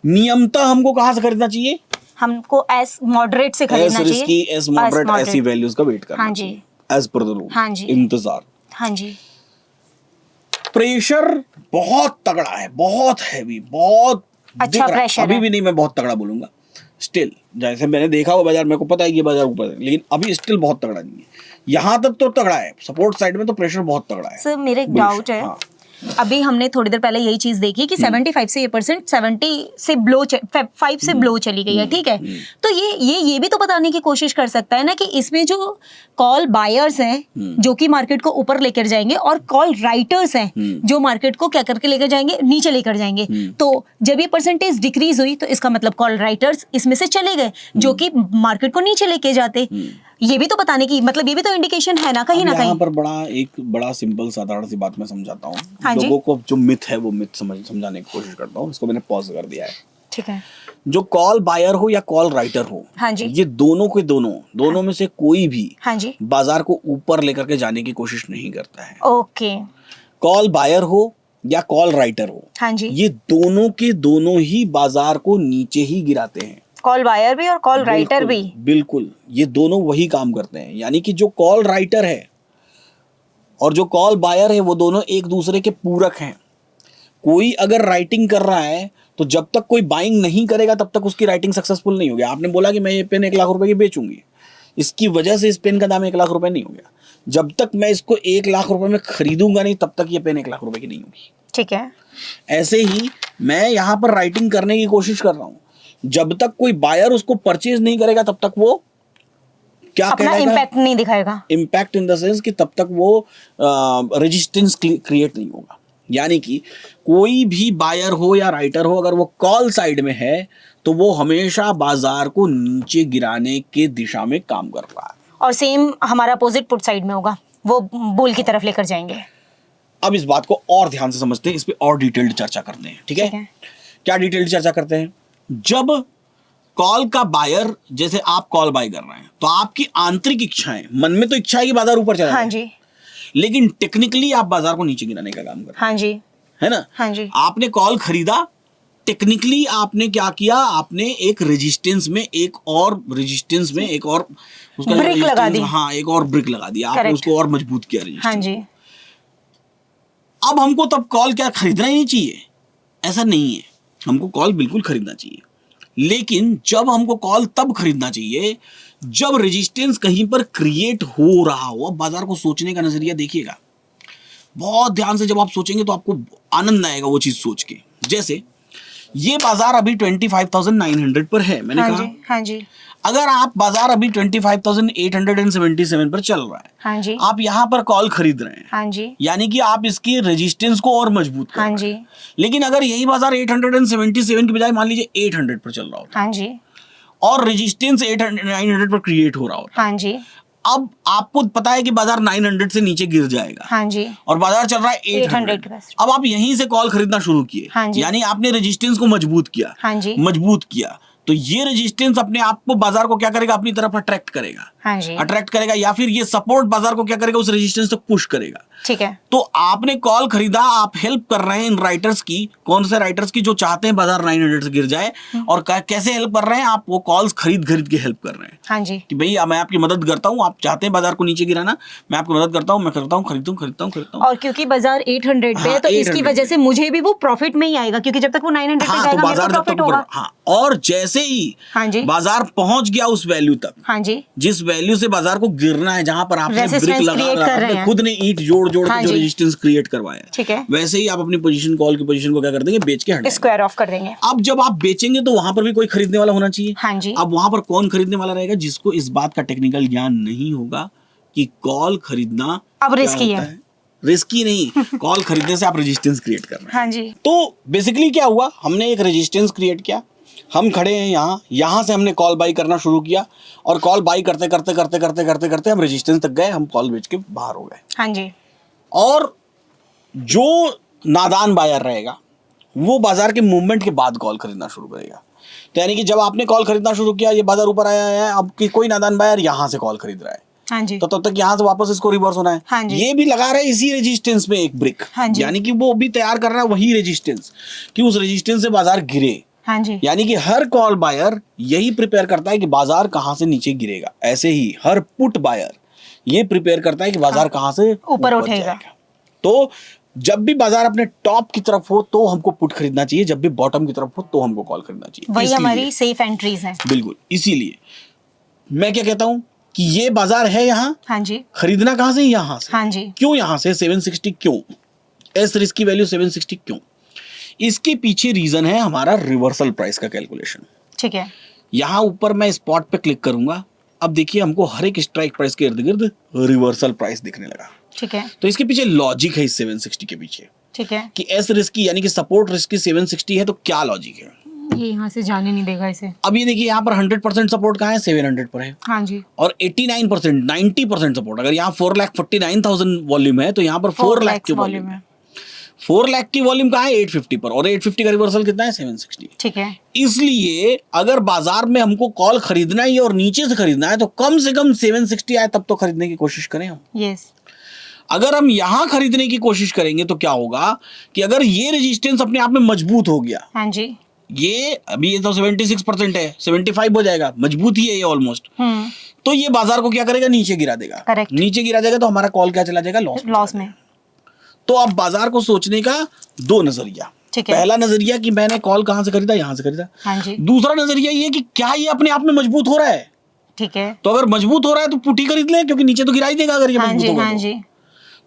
नियमतः हमको कहाँ से खरीदना चाहिए? हमको एस मॉडरेट से खरीदना चाहिए। रिस्की, एस मॉडरेट, ऐसी वैल्यूज का वेट करना हाँ जी। चाहिए एज पर द रूल। हाँ जी। इंतजार। हाँ जी। प्रेशर बहुत तगड़ा है, बहुत हैवी, बहुत अच्छा प्रेशर अभी है। भी नहीं, मैं बहुत तगड़ा बोलूंगा। स्टिल जैसे मैंने देखा हुआ बाजार, मेरे को पता है कि ये बाजार ऊपर है, लेकिन अभी स्टिल बहुत तगड़ा नहीं है। यहाँ तक तो तगड़ा है, सपोर्ट साइड में तो प्रेशर बहुत तगड़ा है। सर मेरे एक डाउट है। हाँ। अभी हमने थोड़ी देर पहले यही चीज देखी कि 75 से ये परसेंट 70 से ब्लो 5 से ब्लो चली गई है, ठीक है। तो ये भी तो बताने की कोशिश कर सकता है ना कि इसमें जो कॉल बायर्स हैं जो कि मार्केट को ऊपर लेकर जाएंगे और कॉल राइटर्स हैं जो मार्केट को क्या करके लेकर जाएंगे, नीचे लेकर जाएंगे। तो जब ये परसेंटेज डिक्रीज हुई तो इसका मतलब कॉल राइटर्स इसमें से चले गए जो कि मार्केट को नीचे लेके जाते। ये भी तो बताने की मतलब, ये भी तो इंडिकेशन है ना कहीं ना कहीं। यहाँ पर बड़ा सिंपल साधारण सी बात मैं समझाता हूँ। हाँ जी। लोगों को जो मिथ है वो मिथ समझाने की कोशिश करता हूँ। इसको मैंने पॉज कर दिया है। ठीक है। जो कॉल बायर हो या कॉल राइटर हो, हाँ जी। ये दोनों में से कोई भी हाँ जी। बाजार को ऊपर लेकर के जाने की कोशिश नहीं करता है। ओके। कॉल बायर हो या कॉल राइटर हो, हाँ जी। ये दोनों ही बाजार को नीचे ही गिराते हैं। कॉल बायर भी और कॉल राइटर भी। बिल्कुल, ये दोनों वही काम करते हैं। यानी कि जो कॉल राइटर है और जो कॉल बायर है वो दोनों एक दूसरे के पूरक हैं। कोई अगर राइटिंग कर रहा है तो जब तक कोई बाइंग नहीं करेगा तब तक उसकी राइटिंग सक्सेसफुल नहीं होगी। आपने बोला कि मैं ये पेन 1 लाख रुपए की बेचूंगी, इसकी वजह से इस पेन का दाम 1 लाख रुपए नहीं हो गया। जब तक मैं इसको 1 लाख रुपए में खरीदूंगा नहीं तब तक ये पेन 1 लाख रुपए की नहीं होगी। ठीक है। ऐसे ही मैं यहाँ पर राइटिंग करने की कोशिश कर रहा हूँ, जब तक कोई बायर उसको परचेज नहीं करेगा तब तक वो क्या अपना इम्पैक्ट नहीं दिखाएगा। इम्पैक्ट इन द सेंस कि तब तक वो रेजिस्टेंस क्रिएट नहीं होगा। यानी कि कोई भी बायर हो या राइटर हो, अगर वो कॉल साइड में है तो वो हमेशा बाजार को नीचे गिराने के दिशा में काम कर रहा है। और सेम हमारा अपोजिट पुट साइड में होगा, वो बुल की तरफ लेकर जाएंगे। अब इस बात को और ध्यान से समझते हैं, इस पे और डिटेल्ड चर्चा करते हैं। ठीक है। क्या डिटेल्ड चर्चा करते हैं? जब कॉल का बायर, जैसे आप कॉल बाय कर रहे हैं तो आपकी आंतरिक इच्छाएं, मन में तो इच्छा है कि बाजार ऊपर चला जाए। हाँ जी। लेकिन टेक्निकली आप बाजार को नीचे गिराने का काम कर रहे हैं। हाँ जी। है ना? हाँ जी। आपने कॉल खरीदा, टेक्निकली आपने क्या किया, आपने एक रेजिस्टेंस में एक और उसका ब्रिक लगा दी। हाँ, एक और ब्रिक लगा दिया आपने, उसको और मजबूत किया रेजिस्टेंस। हाँ जी। अब हमको तब कॉल क्या खरीदना ही नहीं चाहिए? ऐसा नहीं है, हमको कॉल बिल्कुल खरीदना चाहिए। लेकिन जब हमको कॉल तब खरीदना चाहिए जब रेजिस्टेंस कहीं पर क्रिएट हो रहा हो। अब बाजार को सोचने का नजरिया देखिएगा, बहुत ध्यान से जब आप सोचेंगे तो आपको आनंद आएगा वो चीज सोच के। जैसे ये बाजार अभी 25,900 पर है, मैंने कहा। हाँ जी। अगर आप बाजार अभी 25,877 पर चल रहा है, हाँ जी। आप यहाँ पर कॉल खरीद रहे हैं, हाँ जी। यानी कि आप इसकी रेजिस्टेंस को और मजबूत कर रहे हैं। हाँ जी। लेकिन अगर यही बाजार 877 की बजाय मान लीजिए 800 पर चल रहा होता, हाँ जी, और रेजिस्टेंस 900 पर क्रिएट हो रहा होता, हाँ जी, अब आपको पता है कि बाजार 900 से नीचे गिर जाएगा, हाँ जी, और बाजार चल रहा है 800 के पास। अब आप यहीं से कॉल खरीदना शुरू किए, हाँ जी। यानी आपने रेजिस्टेंस को मजबूत किया, हाँ जी, मजबूत किया, तो ये रेजिस्टेंस अपने आप को बाजार को क्या करेगा, अपनी तरफ अट्रैक्ट करेगा, हाँ जी, अट्रैक्ट करेगा, या फिर ये सपोर्ट बाजार को क्या करेगा, उस रेजिस्टेंस तक पुश करेगा। ठीक है। तो आपने कॉल खरीदा, आप हेल्प कर रहे हैं इन राइटर्स की, कौन से राइटर्स की, जो चाहते हैं बाजार 900 से गिर जाए, और कैसे हेल्प कर रहे हैं आप, वो कॉल्स खरीद खरीद के हेल्प कर रहे हैं हाँ जी, कि भाई मैं आपकी मदद करता हूँ, आप चाहते हैं बाजार को नीचे गिराना, मैं आपकी मदद करता हूँ, मैं करता हूँ, खरीदता हूँ। और क्योंकि बाजार 800 पे है, हाँ, तो इसकी 800 वजह से मुझे भी वो प्रॉफिट में ही आएगा, क्योंकि जब तक वो 900 पे हाँ, जाएगा तो मेरे को बाजार जब प्रॉफिट तक होगा। हाँ, और जैसे ही हाँ जी, बाजार पहुंच गया उस वैल्यू तक, हाँ जी, जिस वैल्यू से बाजार को गिरना है, जहां पर आपने ब्रिक Resistance लगा create कर रहे आपने हैं। खुद ने ईंट जोड़ जोड़ हाँ के जो जी। रेजिस्टेंस क्रिएट करवाया है, ठीक है, वैसे ही आप अपनी पोजीशन, कॉल की पोजीशन को क्या कर देंगे, बेच के हट जाएंगे। स्क्वायर ऑफ कर देंगे। अब जब आप बेचेंगे तो वहां पर भी कोई खरीदने वाला होना चाहिए। हाँ जी, अब वहां पर कौन खरीदने वाला रहेगा, जिसको इस बात का टेक्निकल ज्ञान नहीं होगा कि कॉल खरीदना अब क्या रिस्की होता है। रिस्की नहीं, कॉल खरीदने से आप रेजिस्टेंस क्रिएट कर रहे हैं। हाँ जी, तो बेसिकली क्या हुआ, हमने एक रेजिस्टेंस क्रिएट किया, हम खड़े हैं यहाँ से हमने कॉल बाई करना शुरू किया, और कॉल बाई करते करते करते करते करते करते हम रेजिस्टेंस तक गए, हम कॉल बेच के बाहर हो गए। हाँ जी, और जो नादान बायर रहेगा वो बाजार के मूवमेंट के बाद कॉल खरीदना शुरू करेगा। तो यानी कि जब आपने कॉल खरीदना शुरू किया, ये बाजार ऊपर आया है, अब कोई नादान बायर यहाँ से कॉल खरीद रहा है, हाँ जी, तो तब तक यहाँ से वापस इसको रिवर्स होना है। हाँ जी। ये भी लगा रहा है इसी रेजिस्टेंस में एक ब्रिक, हाँ जी। यानी कि वो भी तैयार कर रहा है वही रेजिस्टेंस, कि उस रेजिस्टेंस से बाजार गिरे। हाँ जी, यानी कि हर कॉल बायर यही प्रिपेयर करता है कि बाजार कहां से नीचे गिरेगा, ऐसे ही हर पुट बायर ये प्रिपेयर करता है कि बाजार कहां से ऊपर उठेगा। जाएगा। तो जब भी बाजार अपने टॉप की तरफ हो तो हमको पुट खरीदना चाहिए, जब भी बॉटम की तरफ हो तो हमको कॉल खरीदना चाहिए। वही इसलिए- हमारी सेफ एंट्रीज हैं। बिल्कुल, इसीलिए मैं क्या कहता हूं कि ये बाजार है यहाँ, हाँ जी, खरीदना कहां से, यहाँ से। हाँ जी, क्यों यहाँ से 760, क्यों एस रिस्क की वैल्यू 760, क्यों? इसके पीछे रीजन है हमारा रिवर्सल प्राइस का कैलकुलेशन। ठीक है, यहाँ ऊपर मैं स्पॉट पे क्लिक करूंगा, अब देखिए हमको हर एक स्ट्राइक प्राइस के इर्द गिर्द रिवर्सल प्राइस दिखने लगा। ठीक है, तो इसके पीछे लॉजिक है, इस 760 के पीछे, ठीक है। कि एस रिस्क की यानी कि सपोर्ट रिस्क की 760 है, तो क्या लॉजिक है। ये यहाँ से जाने नहीं देगा इसे। अब ये देखिए यहाँ पर 100% सपोर्ट कहाँ है, 700 पर है, हाँ जी, और 89% 90% सपोर्ट। अगर यहाँ 4,49,000 वॉल्यूम है तो यहाँ पर 4 लाख की वॉल्यूम है। 4 लाख की वॉल्यूम कहाँ है, 850 पर, और 850 का रिवर्सल कितना है, 760। ठीक है, इसलिए अगर बाजार में हमको कॉल खरीदना ही है और नीचे से खरीदना है तो कम से कम 760 आए तब तो खरीदने की कोशिश करें हम। यस, अगर हम यहां खरीदने की कोशिश करेंगे तो क्या होगा कि अगर ये रेजिस्टेंस अपने आप में मजबूत हो गया, हाँ जी, ये अभी ये तो 76% है, 75 हो जाएगा, मजबूत ही है ये ऑलमोस्ट, तो ये बाजार को क्या करेगा, नीचे गिरा देगा। Correct. नीचे गिरा देगा तो हमारा कॉल क्या चला जाएगा, लॉस में। तो अब बाजार को सोचने का दो नजरिया। ठीक है, पहला नजरिया कि मैंने कॉल कहां से खरीदा, यहां से खरीदा। हाँ जी, दूसरा नजरिया ये कि क्या ये अपने आप में मजबूत हो रहा है। ठीक है, तो अगर मजबूत हो रहा है तो पुटी खरीद ले, क्योंकि नीचे तो गिरा ही देगा अगर ये हाँ मजबूत जी, होगा हाँ जी,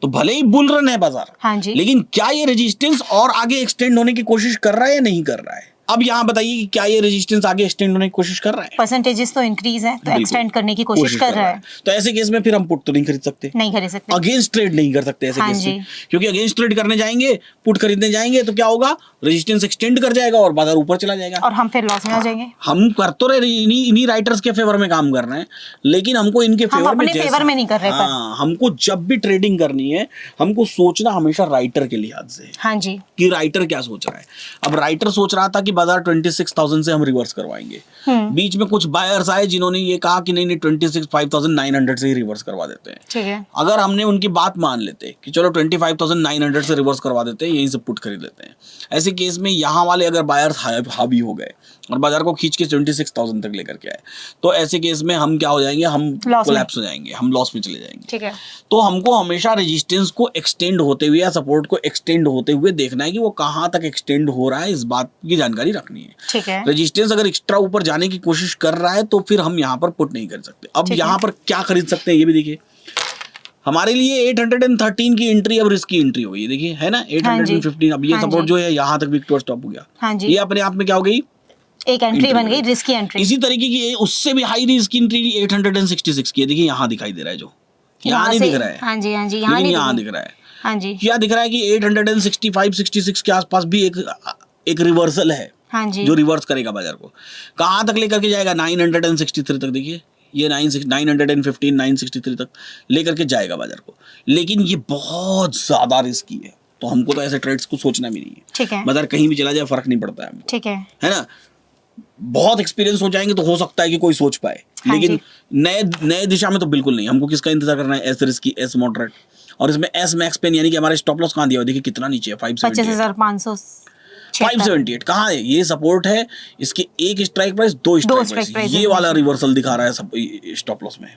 तो भले ही बुल रन है बाजार, हाँ जी, लेकिन क्या ये रेजिस्टेंस और आगे एक्सटेंड होने की कोशिश कर रहा है या नहीं कर रहा है। अब यहाँ बताइए कि क्या ये रेजिस्टेंस आगे एक्सटेंड होने की कोशिश कर रहा है। परसेंटेजेस तो इंक्रीज है, तो बिल्कुल। एक्सटेंड करने की कोशिश कर रहा है। तो ऐसे केस में फिर हम पुट तो नहीं खरीद सकते, नहीं खरीद सकते। अगेंस्ट ट्रेड नहीं कर सकते ऐसे हाँ केस जी। में, क्योंकि अगेंस्ट ट्रेड करने जाएंगे, पुट खरीदने जाएंगे तो क्या होगा, रेजिस्टेंस एक्सटेंड कर जाएगा और बाजार ऊपर चला जाएगा और हम फिर लॉस में आ जाएंगे। हम कर तो रहे इन्हीं राइटर्स के फेवर में काम कर रहे हैं, लेकिन हमको इनके हम फेवर में अपने फेवर में नहीं कर रहे। हाँ, हमको जब भी ट्रेडिंग करनी है हमको सोचना हमेशा राइटर के लिहाज से, हाँ जी, कि राइटर क्या सोच रहा है। अब राइटर सोच रहा था कि बाजार 26,000 से हम रिवर्स करवाएंगे, बीच में कुछ बायर्स आए जिन्होंने ये कहा कि नहीं 25,900 से ही रिवर्स करवा देते हैं। ठीक है, अगर हमने उनकी बात मान लेते कि चलो 25,900 से रिवर्स करवा देते हैं, यहीं से पुट खरीद लेते हैं, ऐसे केस में यहाँ वाले अगर बायर्स हावी हो गए और बाजार को खींच के 26,000 तक लेकर के आए, तो ऐसे केस में हम क्या हो जाएंगे, हम कोलैप्स हो जाएंगे, हम लॉस में चले जाएंगे। ठीक है, तो हमको हमेशा रेजिस्टेंस को एक्सटेंड होते हुए या सपोर्ट को एक्सटेंड होते हुए देखना है कि वो कहाँ तक एक्सटेंड हो रहा है, इस बात की जानकारी रखनी है। ठीक है, रेजिस्टेंस अगर एक्स्ट्रा ऊपर जाने की कोशिश कर रहा है तो फिर हम यहाँ पर पुट नहीं कर सकते। अब ठीक है। यहाँ पर क्या खरीद सकते हैं ये भी देखिए। हमारे लिए 813 की एंट्री अब रिस्क की एंट्री हो गई, देखिए है ना, 815। अब ये हाँ सपोर्ट जी। जो है यहाँ तक विक्टोर स्टॉप हो गया, हाँ जी, ये अपने आप में क्या हो गई, एक एंट्री बन गई, रिस्की एंट्री। इसी तरीके की उससे भी हाई रिस्क की एंट्री 866 की है, देखिए यहाँ दिखाई दे रहा है, जो यहाँ नहीं दिख रहा है, हाँ जी, हाँ जी, यहाँ लेकिन नहीं यहाँ दिख रहा है। हाँ जी, क्या दिख रहा है कि 865-66 के आसपास भी एक रिवर्सल है, हाँ जी, जो रिवर्स करेगा बाजार को। कहाँ तक लेकर के जाएगा, 963 तक, देखिए ये 915 963 तक लेकर के जाएगा बाजार को, लेकिन ये बहुत ज्यादा रिस्की है, तो हमको तो ऐसे ट्रेड्स को सोचना भी नहीं है। ठीक है, बाजार कहीं भी चला जाए फर्क नहीं पड़ता है हमको, ठीक है, है ना। बहुत एक्सपीरियंस हो जाएंगे तो हो सकता है कि कोई सोच पाए, हाँ लेकिन नए नए दिशा में तो बिल्कुल नहीं। हमको किसका इंतजार करना है? एस रिस्की, एस मॉडरेट, और इसमें एस मैक्स पेन यानी कि हमारे स्टॉप लॉस कहाँ दिया हुआ देखिए कितना नीचे है, 25,500 578 कहाँ है? ये सपोर्ट है, इसके एक स्ट्राइक प्राइस, दो स्ट्राइक प्राइस, ये वाला रिवर्सल दिखा रहा है स्टॉप लॉस में,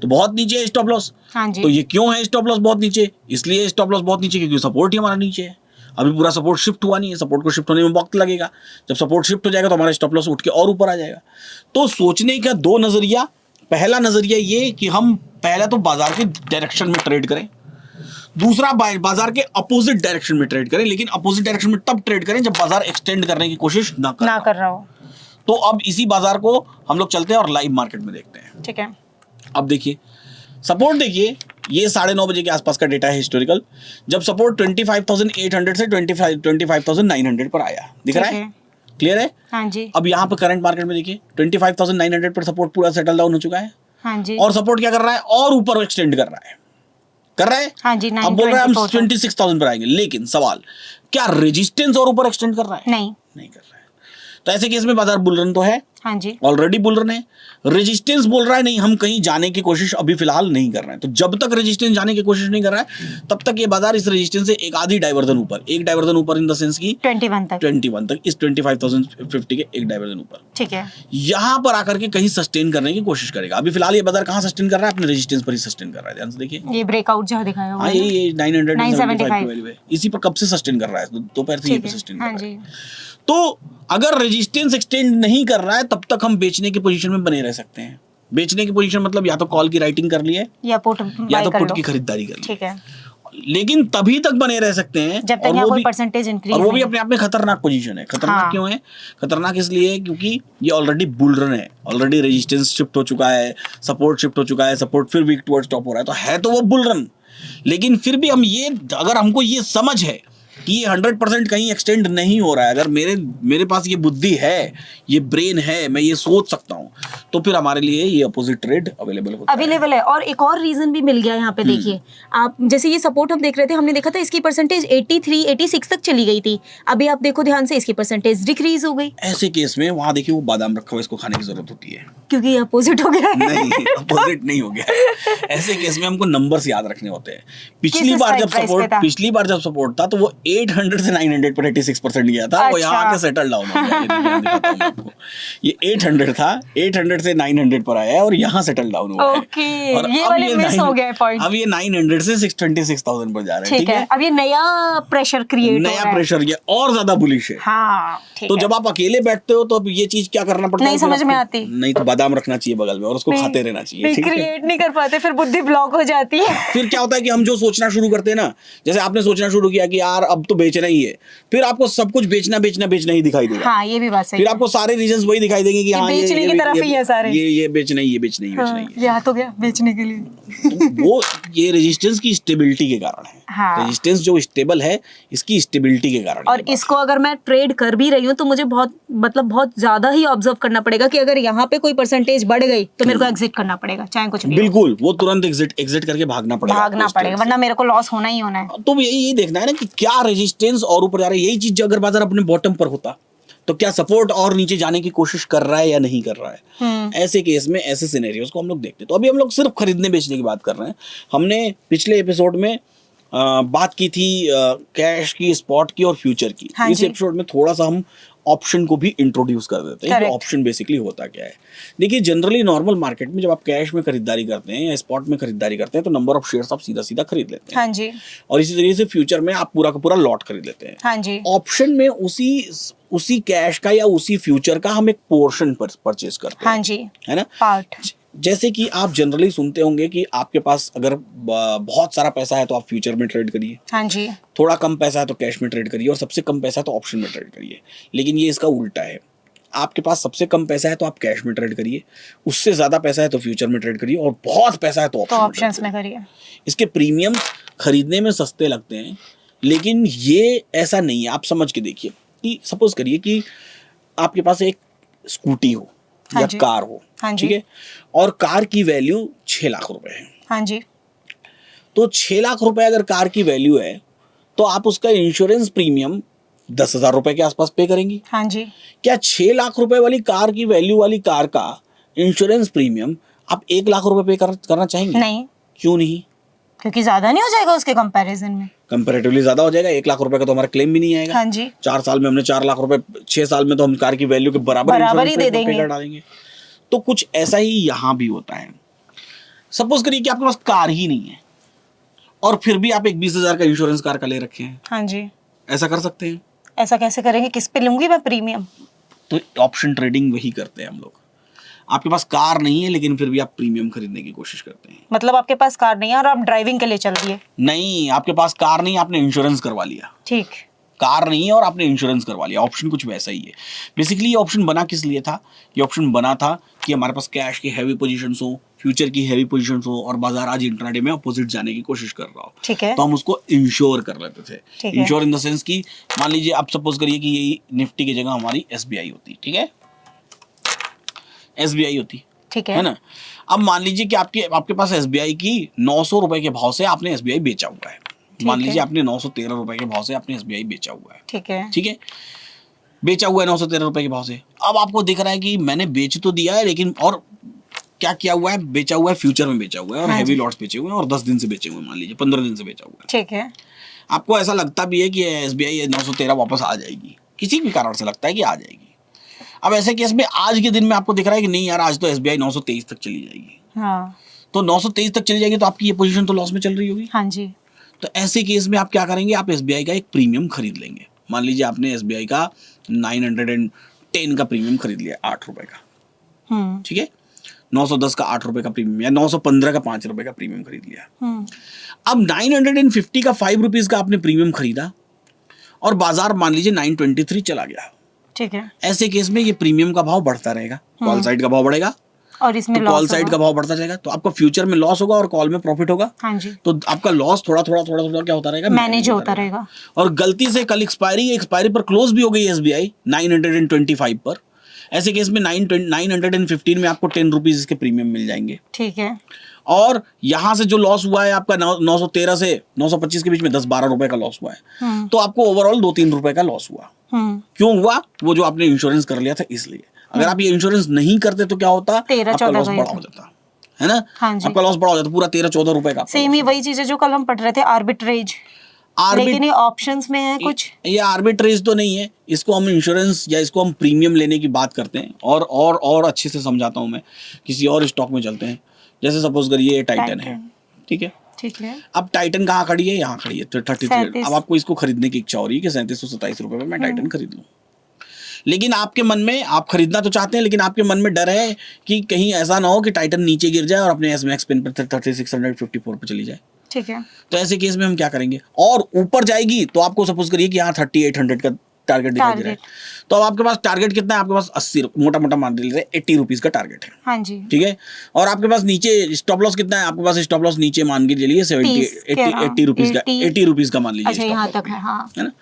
तो बहुत नीचे है स्टॉप लॉस। हाँ जी। तो ये क्यों है स्टॉप लॉस बहुत नीचे? इसलिए स्टॉप लॉस बहुत नीचे क्योंकि सपोर्ट ही हमारा नीचे है। अभी पूरा सपोर्ट शिफ्ट हुआ नहीं है, सपोर्ट को शिफ्ट होने में वक्त लगेगा। जब सपोर्ट शिफ्ट हो जाएगा तो हमारा स्टॉप लॉस उठ के और ऊपर आ जाएगा। तो सोचने का दो नजरिया, पहला नजरिया ये कि हम पहला तो बाजार के डायरेक्शन में ट्रेड करें, दूसरा बाजार के अपोजिट डायरेक्शन में ट्रेड करें, लेकिन अपोजिट डायरेक्शन में तब ट्रेड करें जब बाजार एक्सटेंड करने की कोशिश ना कर रहा हो। तो अब इसी बाजार को हम लोग चलते हैं और लाइव मार्केट में देखते हैं। ठीक है, अब देखिए सपोर्ट, देखिए ये 9:30 बजे के आसपास का डेटा है हिस्टोरिकल, जब सपोर्ट 25,800 से 25,900 पर आया, दिख रहा है? क्लियर है? हाँ जी। अब यहाँ पर करंट मार्केट में देखिए 25,900 पर सपोर्ट पूरा सेटल डाउन हो चुका है। हाँ जी। और सपोर्ट क्या कर रहा है? और ऊपर एक्सटेंड कर रहा है। हाँ जी। अब बोल रहे हैं हम 26,000 पर आएंगे, लेकिन सवाल क्या रेजिस्टेंस और ऊपर एक्सटेंड कर रहा है? नहीं कर रहा है। तो ऐसे केस में बाजार बुल रन तो है, हाँ जी, ऑलरेडी बुल रन है। रेजिस्टेंस बोल रहा है नहीं, हम कहीं जाने की कोशिश अभी फिलहाल नहीं कर रहे हैं। तो जब तक रेजिस्टेंस जाने की कोशिश नहीं कर रहा है तब तक ये बाजार इस रेजिस्टेंस से एक आधी डाइवर्जन ऊपर, एक डाइवर्जन ऊपर इन द सेंस की 21 तक, इस 25,050 के एक डाइवर्जन ऊपर, ठीक है, यहां पर आकर के कहीं सस्टेन करने की कोशिश करेगा। अभी फिलहाल ये बाजार कहां सस्टेन कर रहा है? अपने रेजिस्टेंस पर ही सस्टेन कर रहा है। ध्यान से देखिए, ये ब्रेकआउट जहां दिखाया हुआ हाँ, है ये 975 की 975 वैल्यू है, इसी पर कब से सस्टेन कर रहा है? दोपहर से ये पे सस्टेन कर हाँ रहा है। जी। तो अगर रेजिस्टेंस एक्सटेंड नहीं कर रहा है तब तक हम बेचने की पोजीशन में बने रह सकते हैं। बेचने की पोजीशन मतलब या तो कॉल की राइटिंग कर ली है या पुट की खरीदारी कर ली, ठीक है, लेकिन तभी तक बने रह सकते हैं जब तक यहाँ कोई परसेंटेज इंक्रीज, और वो भी अपने आप में खतरनाक पोजीशन है। खतरनाक क्यों है? खतरनाक इसलिए क्योंकि ये ऑलरेडी बुल रन है, ऑलरेडी रेजिस्टेंस शिफ्ट हो चुका है, सपोर्ट शिफ्ट हो चुका है, सपोर्ट फिर वीक टुवर्ड्स टॉप हो रहा है, तो वो बुल रन। लेकिन फिर भी हम ये, अगर हमको ये समझ है कि ये 100% कहीं एक्सटेंड नहीं हो रहा है, अगर मेरे पास ये बुद्धि है, ये ब्रेन है, मैं ये सोच सकता हूँ, तो फिर हमारे लिए ये अपोजिट ट्रेड अवेलेबल है। और एक और रीजन भी मिल गया यहाँ पे। देखिए आप, जैसे ये सपोर्ट हम देख रहे थे, हमने देखा था इसकी परसेंटेज 83, 86 तक चली गई थी। अभी आप देखो ध्यान से, इसकी परसेंटेज डिक्रीज हो गई। ऐसे केस में वहां देखिए वो बादाम रखा हुआ, इसको खाने की जरूरत होती है क्योंकि ये अपोजिट हो गया। नहीं, अपोजिट नहीं हो गया। ऐसे केस में हमको नंबर्स याद रखने होते हैं। पिछली बार जब सपोर्ट था तो वो 800 से 900 पर 86% गया था। वो यहाँ आके सेटल डाउन हो गया। ये 800 था, 800 से 900 पर आया है और यहाँ सेटल डाउन हुआ है। और ये वाले मिस हो गया पॉइंट। अब ये 900 से 626,000 पर जा रहे हैं। ठीक है, अब ये नया प्रेशर क्रिएट हो रहा है, नया प्रेशर, ये और ज्यादा बुलिश है। हाँ, तो जब आप अकेले बैठते हो तो अब ये चीज क्या करना पड़ता है? नहीं समझ में आती। नहीं तो बादाम रखना चाहिए बगल में और उसको खाते रहना चाहिए। क्रिएट नहीं कर पाते, फिर बुद्धि ब्लॉक हो जाती है। फिर क्या होता है कि हम जो सोचना शुरू करते हैं ना, जैसे आपने सोचना शुरू किया कि यार अब तो बेचना ही है, फिर आपको सब कुछ बेचना ही दिखाई देगा। हाँ, ये भी बात सही फिर आपको सारे रीजंस वही दिखाई देंगे कि हाँ, बेचने की तरफ ही है सारे, ये बेचना ही यहाँ तो गया बेचने के लिए। तो वो ये रेजिस्टेंस की स्टेबिलिटी के कारण है। हाँ। रेजिस्टेंस जो स्टेबल है, इसकी स्टेबिलिटी के कारण। और इसको अगर मैं ट्रेड कर भी रही हूँ तो मुझे बहुत ज्यादा ही ऑब्जर्व करना पड़ेगा कि अगर यहाँ पे कोई परसेंटेज बढ़ गई तो मेरे को एग्जिट करना पड़ेगा, चाहे कुछ भी। बिल्कुल, वो तुरंत एग्जिट करके भागना पड़ेगा, वरना मेरे को लॉस होना ही होना है। तो यही देखना है ना कि क्या रेजिस्टेंस और ऊपर जा रहा है। यही चीज अगर बाजार अपने बॉटम पर होता तो क्या सपोर्ट और नीचे जाने की कोशिश कर रहा है या नहीं कर रहा है। ऐसे केस में ऐसे सिनेरियोस को हम लोग देखते हैं। तो अभी हम लोग सिर्फ खरीदने बेचने की बात कर रहे हैं। हमने पिछले एपिसोड में बात की थी कैश की, स्पॉट की और फ्यूचर की। हाँ, इस एपिसोड में थोड़ा सा हम ऑप्शन को भी इंट्रोड्यूस कर देते हैं कि ऑप्शन बेसिकली होता क्या है। देखिए, जनरली नॉर्मल मार्केट में जब आप कैश में खरीदारी करते हैं या स्पॉट में खरीदारी करते हैं तो नंबर ऑफ शेयर्स आप सीधा खरीद लेते हैं। हाँ जी। और इसी तरीके से फ्यूचर में आप पूरा का पूरा लॉट खरीद लेते हैं। हाँ जी। ऑप्शन में उसी कैश का या उसी फ्यूचर का हम एक पोर्शन परचेज करते हैं। हाँ जी, है ना, पार्ट। जैसे कि आप जनरली सुनते होंगे कि आपके पास अगर बहुत सारा पैसा है तो आप फ्यूचर में ट्रेड करिए। हाँ जी। थोड़ा कम पैसा है तो कैश में ट्रेड करिए और सबसे कम पैसा है तो ऑप्शन में ट्रेड करिए। लेकिन ये इसका उल्टा है। आपके पास सबसे कम पैसा है तो आप कैश में ट्रेड करिए, उससे ज्यादा पैसा है तो फ्यूचर में ट्रेड करिए, और बहुत पैसा है तो ऑप्शंस में करिए। इसके प्रीमियम खरीदने में सस्ते लगते हैं, लेकिन ये ऐसा नहीं है। आप समझ के देखिए कि सपोज करिए कि आपके पास एक स्कूटी हो या कार हो, ठीक है, और कार की वैल्यू 6 लाख रुपए है। हाँ जी। तो 6 लाख रुपए अगर कार की वैल्यू है तो आप उसका इंश्योरेंस प्रीमियम 10,000 रुपए के आसपास पे करेंगी। हाँ जी। क्या 6 लाख रुपए वाली कार की वैल्यू वाली कार का इंश्योरेंस प्रीमियम आप 1 लाख रुपए पे करना चाहेंगे? नहीं, क्यों नहीं? क्योंकि ज्यादा नहीं हो जाएगा उसके कंपैरिजन में? कंपैरेटिवली ज्यादा हो जाएगा। 1 लाख रुपए का तो हमारा क्लेम भी नहीं आएगा। हाँ जी। 4 साल में हमने 4 लाख रुपए, 6 साल में तो हम कार की वैल्यू के बराबर बराबर ही इंश्योरेंस दे पे देंगे। कर डालेंगे। तो कुछ ऐसा ही यहाँ भी होता है। सपोज करिए कि आपके पास कार ही नहीं है और फिर भी आप एक 20,000 का इंश्योरेंस कार का ले रखे हैं, हाँ जी। ऐसा कर सकते हैं? ऐसा कैसे करेंगे? किस पे लूंगी मैं प्रीमियम? तो ऑप्शन ट्रेडिंग वही करते हैं हम लोग। आपके पास कार नहीं है लेकिन फिर भी आप प्रीमियम खरीदने की कोशिश करते हैं। मतलब आपके पास कार नहीं है और आप ड्राइविंग के लिए चल दिए? नहीं, आपके पास कार नहीं, आपने इंश्योरेंस करवा लिया। ठीक। कार नहीं है और आपने इंश्योरेंस करवा लिया। ऑप्शन कुछ वैसा ही है। बेसिकली ये ऑप्शन बना किस लिए था? ये ऑप्शन बना था कि हमारे पास कैश की हैवी पोजीशंस हो, फ्यूचर की हैवी पोजीशंस हो और बाजार आज इंट्राडे में अपोजिट जाने की कोशिश कर रहा हो, ठीक है। तो हम उसको इंश्योर कर लेते थे। ठीक है। इंश्योर इन द सेंस कि मान लीजिए आप सपोज करिए कि यही निफ्टी की जगह हमारी SBI होती, ठीक है, SBI होती, ठीक है ना। अब मान लीजिए कि आपके पास SBI की 900 रुपए के भाव से आपने SBI बेचा हुआ है। मान लीजिए आपने 913 रुपए के भाव से आपने SBI बेचा हुआ है। ठीक है। ठीक है, बेचा हुआ है 913 रुपए के भाव से। अब आपको दिख रहा है कि मैंने बेच तो दिया है लेकिन और क्या किया हुआ है, बेचा हुआ है, फ्यूचर में बेचा हुआ है और हाँ हैवी जी। लॉट्स बेचे हुए हैं और 10 दिन से बेचे हुए हैं, मान लीजिए 15 दिन से बेचा हुआ है। ठीक है। आपको ऐसा लगता भी है कि SBI 913 वापस आ जाएगी, किसी भी कारण से लगता है कि आ जाएगी। अब ऐसे केस में आज के दिन में आपको दिख रहा है कि नहीं यार, आज तो SBI 923 तक चली जाएगी। हाँ। तो 923 तक चली जाएगी तो आपकी ये पोजीशन तो लॉस में चल रही होगी। हाँ जी। तो ऐसे केस में आप क्या करेंगे, आप SBI का एक प्रीमियम खरीद लेंगे। मान लीजिए आपने SBI का 910 का प्रीमियम खरीद लिया, 8 रुपए का, ठीक है, 910 का 8 रुपए का प्रीमियम या 915 का 5 रुपए का प्रीमियम खरीद लिया। अब 950 का 5 रुपीज का आपने प्रीमियम खरीदा और बाजार मान लीजिए 923 चला गया। ठीक है। ऐसे केस में ये प्रीमियम का भाव बढ़ता रहेगा, कॉल साइड का भाव बढ़ेगा और इसमें तो लॉस कॉल साइड का भाव बढ़ता जाएगा, तो आपका फ्यूचर में लॉस होगा और कॉल में प्रॉफिट होगा। हाँ जी। तो आपका लॉस थोड़ा थोड़ा क्या होता रहेगा, मैनेज होता रहेगा। और गलती से कल एक्सपायरी पर क्लोज भी हो गई SBI 925 पर। ऐसे केस में 915 में आपको 10 रुपीज इसके प्रीमियम मिल जाएंगे। ठीक है। और यहाँ से जो लॉस हुआ है आपका 913 से 925 के बीच में 10-12 रुपए का लॉस हुआ है, तो आपको ओवरऑल 2-3 रुपए का लॉस हुआ। क्यों हुआ? वो जो आपने इंश्योरेंस कर लिया था इसलिए। अगर आप ये इंश्योरेंस नहीं करते तो क्या होता, आपका लॉस बड़ा हो जाता, है ना। हाँ जी। आपका लॉस बड़ा हो जाता, पूरा 13-14 रुपए का। सेम ही वही चीज है जो कल हम पढ़ रहे थे, आर्बिट्रेज। लेकिन ये ऑप्शंस में है कुछ। ये आर्बिट्रेज तो नहीं है, इसको हम इंश्योरेंस या इसको हम प्रीमियम लेने की बात करते हैं। और अच्छे से समझाता हूँ मैं, किसी और स्टॉक में चलते हैं। जैसे सपोज करिए ये टाइटन है, ठीक है। ठीक है। अब टाइटन कहाँ खड़ी है, यहाँ खड़ी है 33। अब आपको इसको खरीदने की इच्छा हो रही है कि 3727 रुपए में मैं टाइटन खरीद लूँ, लेकिन आपके मन में, आप खरीदना तो चाहते हैं लेकिन आपके मन में डर है कि कहीं ऐसा ना हो कि टाइटन नीचे गिर जाए और अपने SMAX पिन पर 3654 पे चली जाए। ठीक है। तो ऐसे केस में हम क्या करेंगे, और ऊपर जाएगी तो आपको सपोज करिए कि यहाँ 3800 का टारगेट दिखाई दे रहा है, तो अब आपके पास टारगेट कितना है, आपके पास 80, मोटा मान ले रहे हैं 80 रुपीज का टारगेट है। हाँ जी। ठीक है, और आपके पास नीचे स्टॉप लॉस कितना है, आपके पास स्टॉप लॉस नीचे मान के चलिए 80 रुपीज का, 80 रुपीज का मान लीजिए। अच्छा, यहाँ तक है, हाँ। है ना।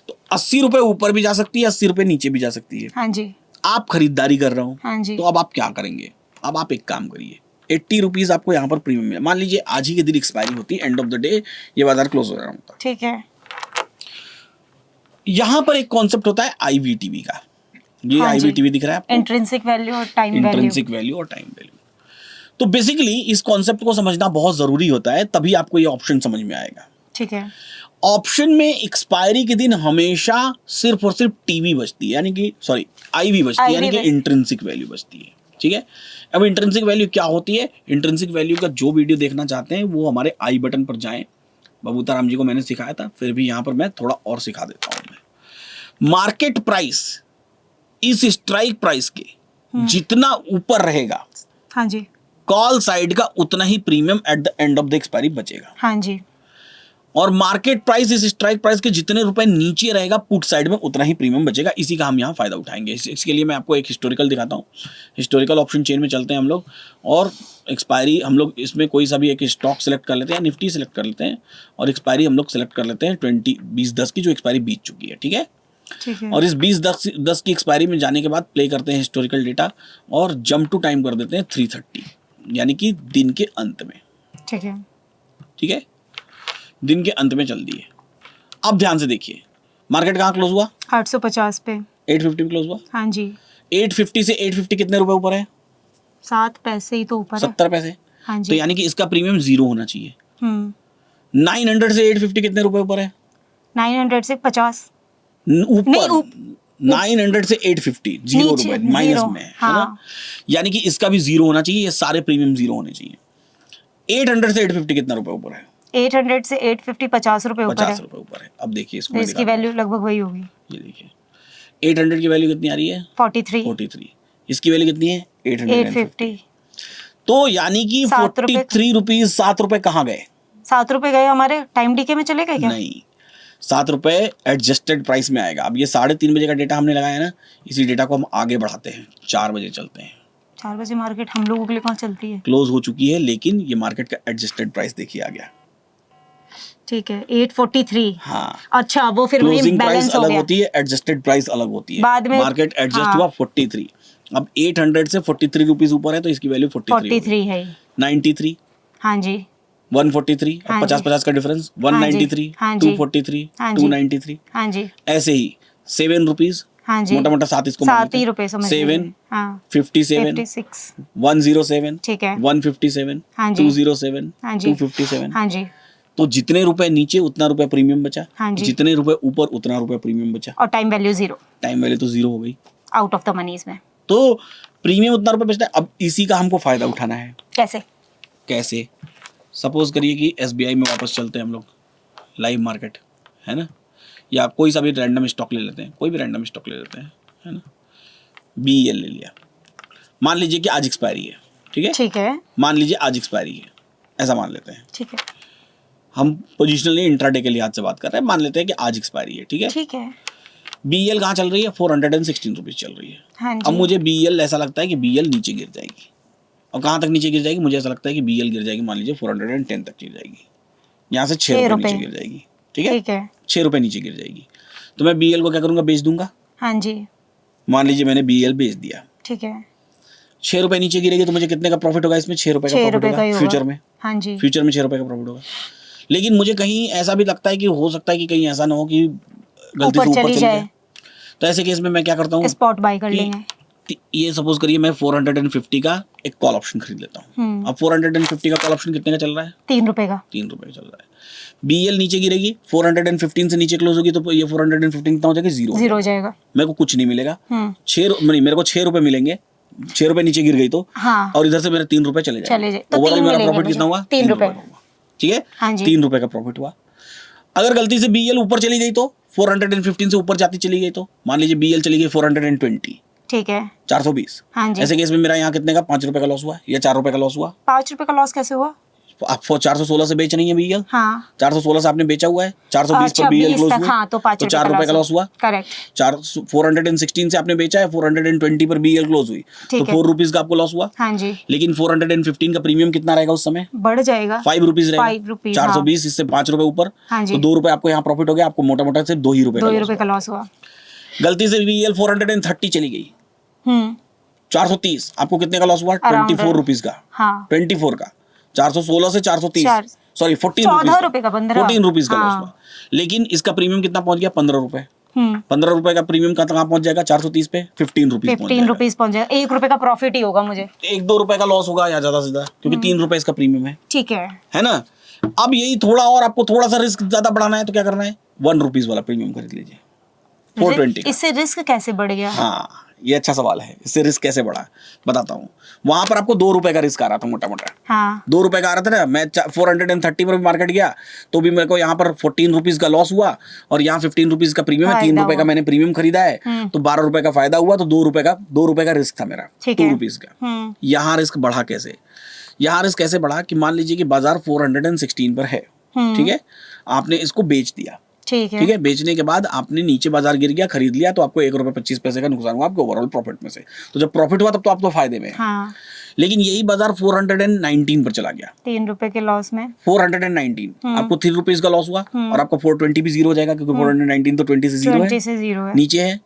तो 80 रुपए ऊपर भी जा सकती है, 80 रुपए नीचे भी जा सकती है। हाँ जी। आप खरीदारी कर रहे हो, हाँ जी। तो अब आप क्या करेंगे, अब आप एक काम करिए, 80 रुपीज आपको यहाँ पर प्रीमियम मिला। मान लीजिए आज ही के दिन एक्सपायरी होती है, एंड ऑफ द डे ये बाजार क्लोज हो रहा होता है। ठीक है। यहाँ पर एक कॉन्सेप्ट होता है IVTV का। ये हाँ IVTV दिख रहा है आपको, इंट्रिंसिक वैल्यू और टाइम वैल्यू। इंट्रिंसिक वैल्यू और टाइम वैल्यू। तो बेसिकली इस कॉन्सेप्ट को समझना बहुत जरूरी होता है, तभी आपको ये ऑप्शन समझ में आएगा। ठीक है। ऑप्शन में एक्सपायरी के दिन हमेशा सिर्फ और सिर्फ टीवी बचती है, यानी कि सॉरी IV बचती है, यानी कि इंट्रिंसिक वैल्यू बचती है। ठीक है, अब इंट्रिंसिक वैल्यू क्या होती है, इंट्रिंसिक वैल्यू का जो वीडियो देखना चाहते हैं वो हमारे आई बटन पर जाएं। बबूता राम जी को मैंने सिखाया था, फिर भी यहाँ पर मैं थोड़ा और सिखा देता हूँ। मैं मार्केट प्राइस इस स्ट्राइक प्राइस के जितना ऊपर रहेगा, हाँ जी, कॉल साइड का उतना ही premium at the end of the expiry बचेगा। हाँ जी। और मार्केट प्राइस इस स्ट्राइक प्राइस के जितने रुपए नीचे रहेगा, पुट साइड में उतना ही प्रीमियम बचेगा। इसी का हम यहाँ फायदा उठाएंगे। इसके लिए मैं आपको एक हिस्टोरिकल दिखाता हूँ। हिस्टोरिकल ऑप्शन चेन में चलते हैं हम लोग, और एक्सपायरी हम लोग इसमें कोई सा भी एक स्टॉक सेलेक्ट कर लेते हैं, निफ्टी सेलेक्ट कर लेते हैं, और एक्सपायरी हम लोग सेलेक्ट कर लेते हैं 20-10 की, जो एक्सपायरी बीत चुकी है। ठीक है, और इस 20-10 की एक्सपायरी में जाने के बाद प्ले करते हैं हिस्टोरिकल डेटा, और जंप टू टाइम कर देते हैं 3:30, यानी कि दिन के अंत में। ठीक है, ठीक है, दिन के अंत में चल दी है। अब ध्यान से देखिए, मार्केट कहाँ क्लोज हुआ? 850 पे। 850 पे क्लोज हुआ। हाँ जी। 850 से 850 कितने रुपए ऊपर है? 7 पैसे ही तो ऊपर है। 70 पैसे। हाँ तो जी। यानी कि इसका प्रीमियम 0 होना चाहिए। 900 से 850 कितने रुपए ऊपर है? 900 से 50। ऊपर 900 से 850 0 नीचे, रुपए माइनस zero, में, है हाँ। ना? यानी कि इसका भी 0 होना चाहिए, ये सारे प्रीमियम 0 होने चाहिए। 800 से 850 कितना रुपए ऊपर है? 800 से 850 50 रुपए ऊपर है। 50 रुपए ऊपर है। अब देखिए इसको तो मैं इसकी दिखाता वैल्यू लगभग वही होगी। हूं। ये देखिए 800 की वैल्यू कितनी आ रही है? 43। 43। इसकी वैल्यू कितनी है? 850। तो यानी कि 7 रुपए। 43 रुपीज 7 रुपए कहाँ गए? 7 रुपए गए हमारे टाइम डीके में चले गए क्या? नहीं, 7 रुपए एडजस्टेड प्राइस में आएगा। अब ये 3:30 बजे का डेटा हमने लगाया है ना, इसी डेटा को हम आगे बढ़ाते हैं, 4 बजे चलते हैं। 4 बजे मार्केट हम लोगों के लिए कहाँ चलती है? क्लोज हो चुकी है, लेकिन ये मार्केट का एडजस्टेड प्राइस देखिए आ गया। ठीक है 843। हाँ, अच्छा वो फिर क्लोजिंग प्राइस बैलेंस हो अलग गया। होती है, एडजस्टेड प्राइस अलग होती है। बाद में मार्केट एडजस्ट हाँ। हुआ 43। अब 800 से 43 रुपीज ऊपर है, तो इसकी वैल्यू 43 है। 93, हाँ जी। 143, अब हाँ 50-50 का डिफरेंस, हाँ जी, 193, हाँ जी, 243, हाँ जी, 293, हाँ जी, ऐसे ही 7 रुपीज, हाँ जी, मोटा मोटा 7 इसको 7 ही रुपए समझ 7, लीजिए। हाँ 57, 56। 107, ठीक है 157, हाँ जी, 207, हाँ जी, 257। हाँ जी। तो जितने रुपए नीचे उतना रुपए प्रीमियम बचा, हाँ जी। जितने रुपए ऊपर उतना रुपए प्रीमियम बचा, और टाइम वैल्यू 0, टाइम वैल्यू तो 0 हो गई, आउट ऑफ द मनी इसमें। तो प्रीमियम उतना रुपए बचता है। अब इसी का हमको फायदा उठाना है। कैसे? कैसे? सपोज करिए कि एसबीआई में वापस चलते हैं हम लोग, लाइव मार्केट है ना, या कोई सा भी रैंडम स्टॉक ले लेते हैं, कोई भी रैंडम स्टॉक ले लेते हैं, है ना। बीईएल ले लिया, मान लीजिए कि आज एक्सपायरी है, ठीक है, ठीक है, मान लीजिए आज एक्सपायरी है, ऐसा मान लेते हैं। ठीक है, हम पोजिशनली इंट्राडे के लिहाज से बात कर रहे हैं, मान लेते हैं कि आज एक्सपायरी है, ठीक है। ठीक है। बीईएल कहाँ चल रही है? 416 रुपीज चल रही है। हाँ अब जी। मुझे बीईएल ऐसा लगता है कि बीईएल नीचे गिर जाएगी, और कहाँ तक नीचे गिर जाएगी? मुझे ऐसा लगता है कि बीईएल गिर जाएगी, मान लीजिए 410 तक गिर जाएगी, यहाँ से 6 रुपये नीचे गिर जाएगी, ठीक है, ठीक है, 6 रुपये नीचे गिर जाएगी। तो मैं बीईएल को क्या करूँगा? बेच दूंगा। हाँ जी, मान लीजिए मैंने बीईएल बेच दिया, ठीक है। 6 रुपये नीचे गिरेगी, तो मुझे कितने का प्रॉफिट होगा इसमें? 6 रुपये का 6 प्रॉफिट रुपए का ही होगा होगा। फ्यूचर में। हाँ जी, फ्यूचर में 6 रुपये का प्रॉफिट होगा। लेकिन मुझे कहीं ऐसा भी लगता है कि हो सकता है कि कहीं ऐसा ना हो कि गलती से ऊपर चली जाए, तो ऐसे केस में मैं क्या करता हूँ? स्पॉट बाय कर लेंगे। ये सपोज करिए मैं 450 का एक कॉल ऑप्शन खरीद लेता हूँ। अब 450 का कॉल ऑप्शन कितने का चल रहा है? 3 रुपए का। 3 रुपये का चल रहा है। बीईएल नीचे गिरेगी, 415 से नीचे क्लोज होगी, तो ये 415 कितना हो जाएगा? 0 हो जाएगा। मेरे को कुछ नहीं मिलेगा। 6 नहीं, मेरे को 6 रुपये मिलेंगे। 6 रुपये नीचे गिर गई तो, हाँ। और इधर से मेरे 3 रुपये चले जाए जाए, तो ओवरऑल 3 मेरा मिलेंगे प्रॉफिट कितना मुझे। हुआ? 3 रुपए हुआ, ठीक है। हाँ जी। 3 रुपये का प्रॉफिट हुआ। अगर गलती से बीईएल ऊपर चली गई तो, 415 से ऊपर जाती चली गई तो, मान लीजिए बीईएल चली गई 420, ठीक है, 420, हाँ जी। ऐसे केस में मेरा यहाँ कितने का? 5 रुपये का लॉस हुआ या 4 रुपये का लॉस हुआ? 5 रुपए का लॉस कैसे हुआ? आप 416 से बेच रही है बीईएल, हाँ। 416 से आपने बेचा हुआ है, 420 अच्छा, पर बीईएल 20 क्लोज तक, हुआ, हाँ, तो 5 तो 4 रुपये का लॉस हुआ। करेक्ट। 416 से आपने बेचा है, 420 पर बीईएल क्लोज हुई, तो ठीक है। 4 रुपीज का आपको लॉस हुआ। हाँ जी, लेकिन 415 का प्रीमियम कितना रहेगा उस समय? बढ़ जाएगा। 5 रुपीज रहेगा। 5 रुपीज, 420 इससे 5 रुपए ऊपर, हाँ जी। तो 2 रुपए आपको यहाँ प्रॉफिट हो गया। आपको मोटा मोटा सिर्फ 2 ही रुपए 2 रुपए का लॉस हुआ। गलती से बीईएल 430 चली गई, 430, आपको कितने का लॉस हुआ? Around 24 रुपीज का। हाँ। 24 का, 416 से 430, सॉरी 14 रुपए का, 14 रुपीज का लॉस हाँ। हुआ। लेकिन इसका प्रीमियम कितना पहुंच गया? 15 रुपए। 15 रुपए का प्रीमियम कहाँ पहुंच जाएगा? 430 पे 15 रुपीज 15 रुपीज पहुंच जाएगा। 1 रुपए का प्रॉफिट ही होगा मुझे। 1-2 रुपए का लॉस होगा या ज्यादा सीधा, क्योंकि 3 रुपए इसका प्रीमियम ठीक है। है ना। अब यही थोड़ा और आपको थोड़ा सा रिस्क ज्यादा बढ़ाना है, तो क्या करना है? 1 रुपीज वाला प्रीमियम खरीद लीजिए, 420 का। इससे रिस्क कैसे बढ़ गया? हाँ, ये अच्छा सवाल है, इससे रिस्क कैसे बढ़ा, बताता हूँ। वहां पर आपको 2 रुपए का रिस्क आ रहा था मोटा मोटा, हाँ। 2 रुपए का आ रहा था ना। मैं 430 पर भी मार्केट गया तो भी मेरे को यहाँ पर 14 रुपीज का लॉस हुआ, और यहाँ 15 रुपीज का प्रीमियम है, 3 रुपए का मैंने प्रीमियम खरीदा है, तो 12 रुपए का फायदा हुआ। तो 2 रुपए का रिस्क था मेरा, 2 रुपीज का। यहाँ रिस्क बढ़ा कैसे? यहाँ रिस्क कैसे बढ़ा कि मान लीजिए कि बाजार 416 पर है, ठीक है, आपने इसको बेच दिया, ठीक है। बेचने के बाद आपने नीचे बाजार गिर गया, खरीद लिया, तो आपको 1 रुपए 25 पैसे का नुकसान हुआ आपके ओवरऑल प्रॉफिट में से। तो जब प्रॉफिट हुआ तब तो आप तो फायदे में हैं। हाँ। लेकिन यही बाजार 419 पर चला गया, 3 रुपए के लॉस में। 419, आपको 3 रुपीज का लॉस हुआ, और आपका 420 भी 0 हो जाएगा, क्योंकि 419 तो 20 से 0 है, 20 से 0 है, नीचे है।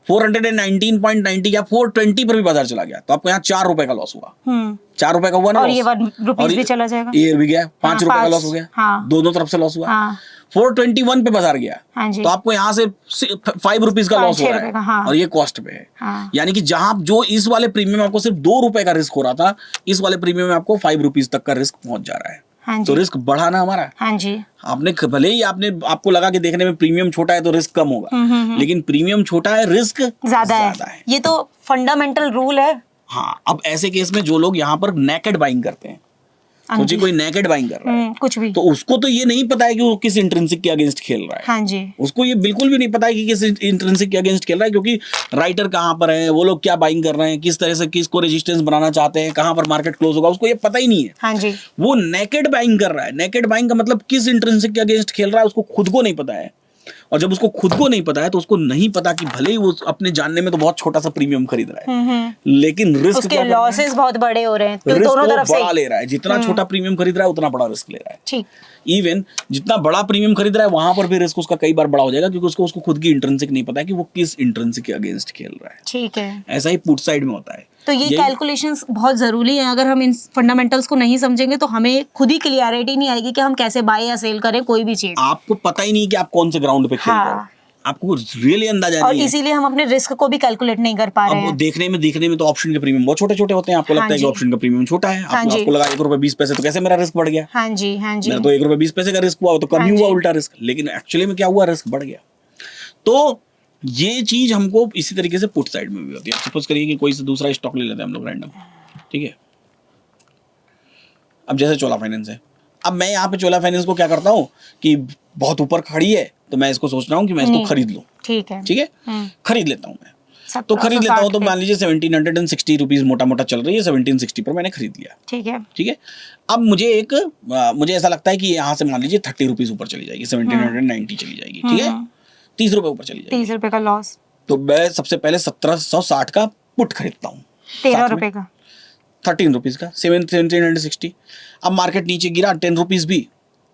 419.90 या 420 पर भी बाजार चला गया, तो आपको यहाँ 4 रुपए का लॉस हुआ। 4 रुपए का हुआ ना, और ये 1 रुपीज भी चला जाएगा, ये भी गया, 5 रुपए का लॉस हो गया, हाँ। दोनों तरफ से लॉस हुआ। हाँ। 421 पे बाजार गया, हाँ जी। तो आपको यहाँ से 5 रुपीज का लॉस हो रहा है, हाँ। और ये कॉस्ट पे है। हाँ। यानी कि जहां जो इस वाले प्रीमियम में आपको सिर्फ 2 रुपए का रिस्क हो रहा था, इस वाले प्रीमियम में आपको 5 रुपीज तक का रिस्क पहुंच जा रहा है। हाँ जी। तो रिस्क बढ़ा ना हमारा। हाँ जी। आपने भले ही आपको लगा कि देखने में प्रीमियम छोटा है तो रिस्क कम होगा, लेकिन प्रीमियम छोटा है, रिस्क ज्यादा है। ये तो फंडामेंटल रूल है। हाँ, अब ऐसे केस में जो लोग यहाँ पर नेकेड बाइंग करते हैं, सोचिए कोई नेकेड बाइंग कर रहा है, कुछ भी, तो उसको तो ये नहीं पता है कि वो किस इंट्रिंसिक के अगेंस्ट खेल रहा है। हाँ जी। उसको ये बिल्कुल भी नहीं पता है कि किस इंट्रिंसिक के अगेंस्ट खेल रहा है, क्योंकि राइटर कहाँ पर है, वो लोग क्या बाइंग कर रहे हैं, किस तरह से किसको रेजिस्टेंस बनाना चाहते हैं, कहाँ पर मार्केट क्लोज होगा, उसको ये पता ही नहीं है। हाँ जी। वो नेकेड बाइंग कर रहा है। नेकेड बाइंग का मतलब किस इंट्रिंसिक के अगेंस्ट खेल रहा है उसको खुद को नहीं पता है, और जब उसको खुद को नहीं पता है तो उसको नहीं पता कि भले ही वो अपने जानने में तो बहुत छोटा सा प्रीमियम खरीद रहा है, लेकिन रिस्क उसके लॉसेस बहुत बड़े हो रहे हैं, तो रिस्क दोनों तरफ से बड़ा ले रहा है। जितना छोटा प्रीमियम खरीद रहा है उतना बड़ा रिस्क ले रहा है। ठीक। इवन जितना बड़ा प्रीमियम खरीद रहा है वहां पर भी रिस्क उसका कई बार बड़ा हो जाएगा, क्योंकि उसको खुद की इंट्रिंसिक नहीं पता है कि वो किस इंट्रिंसिक के अगेंस्ट खेल रहा है। ठीक है। ऐसा ही पुट साइड में होता है। तो ये कैलकुलेशंस बहुत जरूरी है। अगर हम इन फंडामेंटल्स को नहीं समझेंगे तो हमें खुद ही क्लियरिटी नहीं आएगी कि हम कैसे बाय या सेल करें कोई भी चीज। आपको पता ही नहीं कि आप कौन से ग्राउंड पे खेल रहे हो, आपको रियली अंदाजा नहीं है, और इसीलिए हम अपने रिस्क को भी कैलकुलेट नहीं कर पा रहे हैं। अब दिखने में तो ऑप्शन के प्रीमियम बहुत छोटे छोटे होते हैं, आपको लगता है कि ऑप्शन का प्रीमियम छोटा है, आपको लगा 1 रुपए 20 पैसे, तो कैसे मेरा रिस्क बढ़ गया। हाँ जी, हाँ जी। मेरा तो 1 रुपए 20 पैसे का रिस्क हुआ, तो कम ही हुआ उल्टा रिस्क, लेकिन एक्चुअली में क्या हुआ, रिस्क बढ़ गया। तो ये चीज हमको इसी तरीके से पुट साइड में भी होती है। सपोज करिए कि कोई से दूसरा स्टॉक ले लेते हैं हम लोग रैंडम, ठीक है। अब जैसे चोला फाइनेंस है, अब मैं यहाँ पे चोला फाइनेंस को क्या करता हूँ कि बहुत ऊपर खड़ी है, तो मैं इसको सोच रहा हूँ कि मैं इसको खरीद लूँ। ठीक है, खरीद लेता हूँ मैं। तो खरीद लेता हूँ, तो मान लीजिए 1760 रुपीज मोटा मोटा चल रही है, 1760 पर मैंने खरीद लिया। ठीक है। अब मुझे ऐसा लगता है कि यहाँ से मान लीजिए 30 रुपीज ऊपर चली जाएगी, 1790 चली जाएगी, ठीक है, 30 रुपए ऊपर चली जाएगी, 30 रुपए का लॉस। तो मैं सबसे पहले 1760 का पुट खरीदता हूँ, 13 रुपए का, 13 रुपीज का, 1760। अब मार्केट नीचे गिरा 10 रुपीज भी,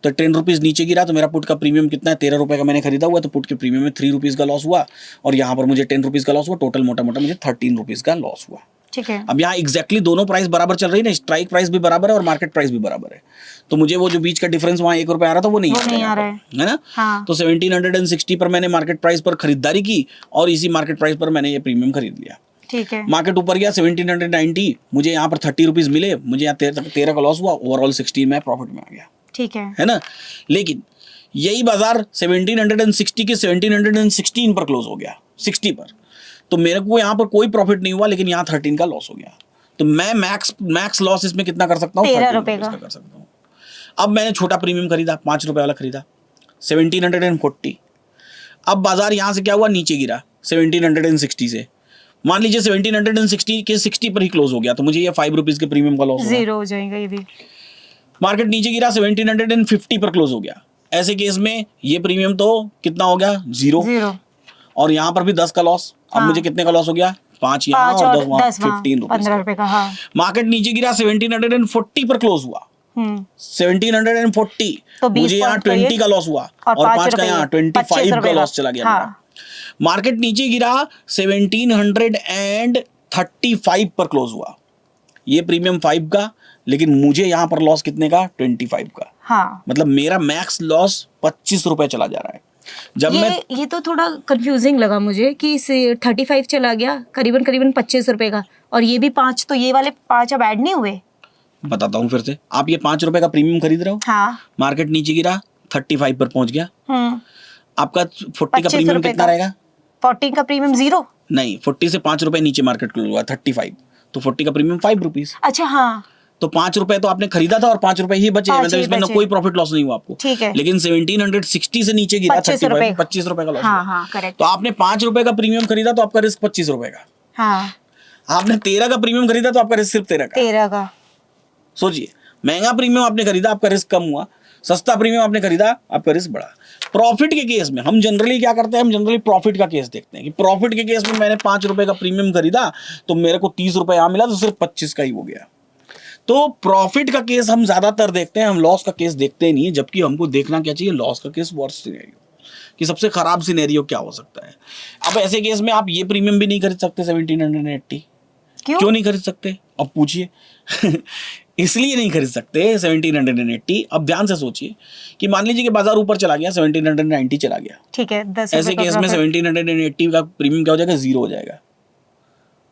तो 10 रुपीज नीचे गिरा, तो मेरा पुट का प्रीमियम कितना है, 13 रुपए का मैंने खरीदा हुआ, तो पुट के प्रीमियम में 3 रुपीज का लॉस हुआ, और यहाँ पर मुझे 10 रुपीज का लॉस हुआ, टोटल मोटा मोटा मुझे 13 रुपीज का लॉस हुआ। ठीक है। अब यहाँ एग्जैक्टली दोनों प्राइस बराबर चल रही है ना, स्ट्राइक प्राइस भी बराबर है और मार्केट प्राइस भी बराबर है, तो मुझे वो जो बीच का डिफरेंस वहाँ 1 रुपए आ रहा था वो नहीं आ रहा है ना। हाँ। तो 1760 पर मैंने मार्केट प्राइस पर खरीदारी की, और इसी मार्केट प्राइस पर मैंने ये प्रीमियम खरीद लिया। ठीक है। मार्केट ऊपर गया 1790, मुझे यहाँ पर 30 रुपीज मिले, मुझे यहाँ 13 का लॉस हुआ, ओवरऑल 16 में प्रॉफिट में आ गया। ठीक है ना। लेकिन यही बाजार 1760 के 1716 पर क्लोज हो गया, 60 पर, तो मेरे को यहाँ पर कोई प्रॉफिट नहीं हुआ, लेकिन यहाँ 13 का लॉस हो गया। तो मैं मैक्स लॉस इसमें कितना कर सकता हूँ, 13 रुपए का कर सकता हूँ। अब मैंने छोटा प्रीमियम खरीदा, 5 रुपए वाला खरीदा, 1740। अब बाजार यहाँ से क्या हुआ, नीचे गिरा 1760 से, मान लीजिए 1760 के 60 पर ही क्लोज हो गया, तो मुझे ये 5 रुपीज के प्रीमियम का लॉस जीरो हो जाएगा ये भी। मार्केट नीचे गिरा 1750 पर क्लोज हो गया, ऐसे केस में ये प्रीमियम तो कितना हो गया, जीरो, और यहाँ पर भी 10 का लॉस। अब मुझे कितने का लॉस हो गया, 5 यहाँ और 10 वहाँ, 15 रुपए का। हाँ। मार्केट नीचे गिरा 1740 पर क्लोज हुआ, 1740, तो मुझे यहाँ 20 का लॉस हुआ, और 5 का यहाँ 25 का लॉस चला गया। हाँ। मार्केट नीचे गिरा 1735 पर क्लोज हुआ, ये प्रीमियम 5 का, लेकिन मुझे यहाँ पर लॉस कितने का, 25 का। हाँ। मतलब मेरा मैक्स लॉस 25 रुपए चला जा रहा है। जब ये तो थोड़ा कंफ्यूजिंग लगा मुझे कि 35 चला गया, करीबन 25 रुपए का, और ये भी 5, तो ये वाले 5 अब ऐड नहीं हुए। बताता हूँ फिर से, आप ये 5 रुपए का प्रीमियम खरीद रहे हो। हाँ। मार्केट नीचे गिरा 35 पर पहुंच गया, आपका 40 का प्रीमियम कितना रहेगा, 40 का प्रीमियम जीरो नहीं, 40 से 5 रुपए नीचे मार्केट क्लोज हुआ 35, तो 40 का प्रीमियम 5 रुपीज। अच्छा। हाँ। तो 5 रुपए तो आपने खरीदा था और 5 रुपए ही बचे, मतलब इसमें कोई प्रॉफिट लॉस नहीं हुआ आपको। ठीक है। लेकिन 1760 से नीचे गिरा 25 रुपए का लॉस। हाँ, हाँ, करेक्ट। तो आपने 5 रुपए का प्रीमियम खरीदा तो आपका रिस्क 25 रुपए का। हाँ। आपने 13 का प्रीमियम खरीदा तो आपका रिस्क सिर्फ 13 का। सोचिए, महंगा प्रीमियम आपने खरीदा, आपका रिस्क कम हुआ, सस्ता प्रीमियम आपने खरीदा, आपका रिस्क बढ़ा। प्रॉफिट के केस में हम जनरली क्या करते हैं, हम जनरली प्रॉफिट का केस देखते हैं कि प्रॉफिट के केस में मैंने 5 रुपए का प्रीमियम खरीदा, तो मेरे को 30 रुपए यहाँ मिला, तो सिर्फ 25 का ही हो गया। तो प्रॉफिट का केस हम ज्यादातर देखते हैं, हम लॉस का केस देखते नहीं है, जबकि हमको देखना क्या चाहिए, लॉस का केस, वर्स्ट सिनेरियो, कि सबसे खराब सिनेरियो क्या हो सकता है। अब ऐसे केस में आप ये प्रीमियम भी नहीं खरीद सकते 1780। क्यों नहीं खरीद सकते, अब पूछिए। इसलिए नहीं खरीद सकते 1780। अब ध्यान से सोचिए कि मान लीजिए कि बाजार ऊपर चला गया, 1790 चला गया, ठीक है, 10 ऐसे केस में 1780 का प्रीमियम क्या हो जाएगा, जीरो हो जाएगा।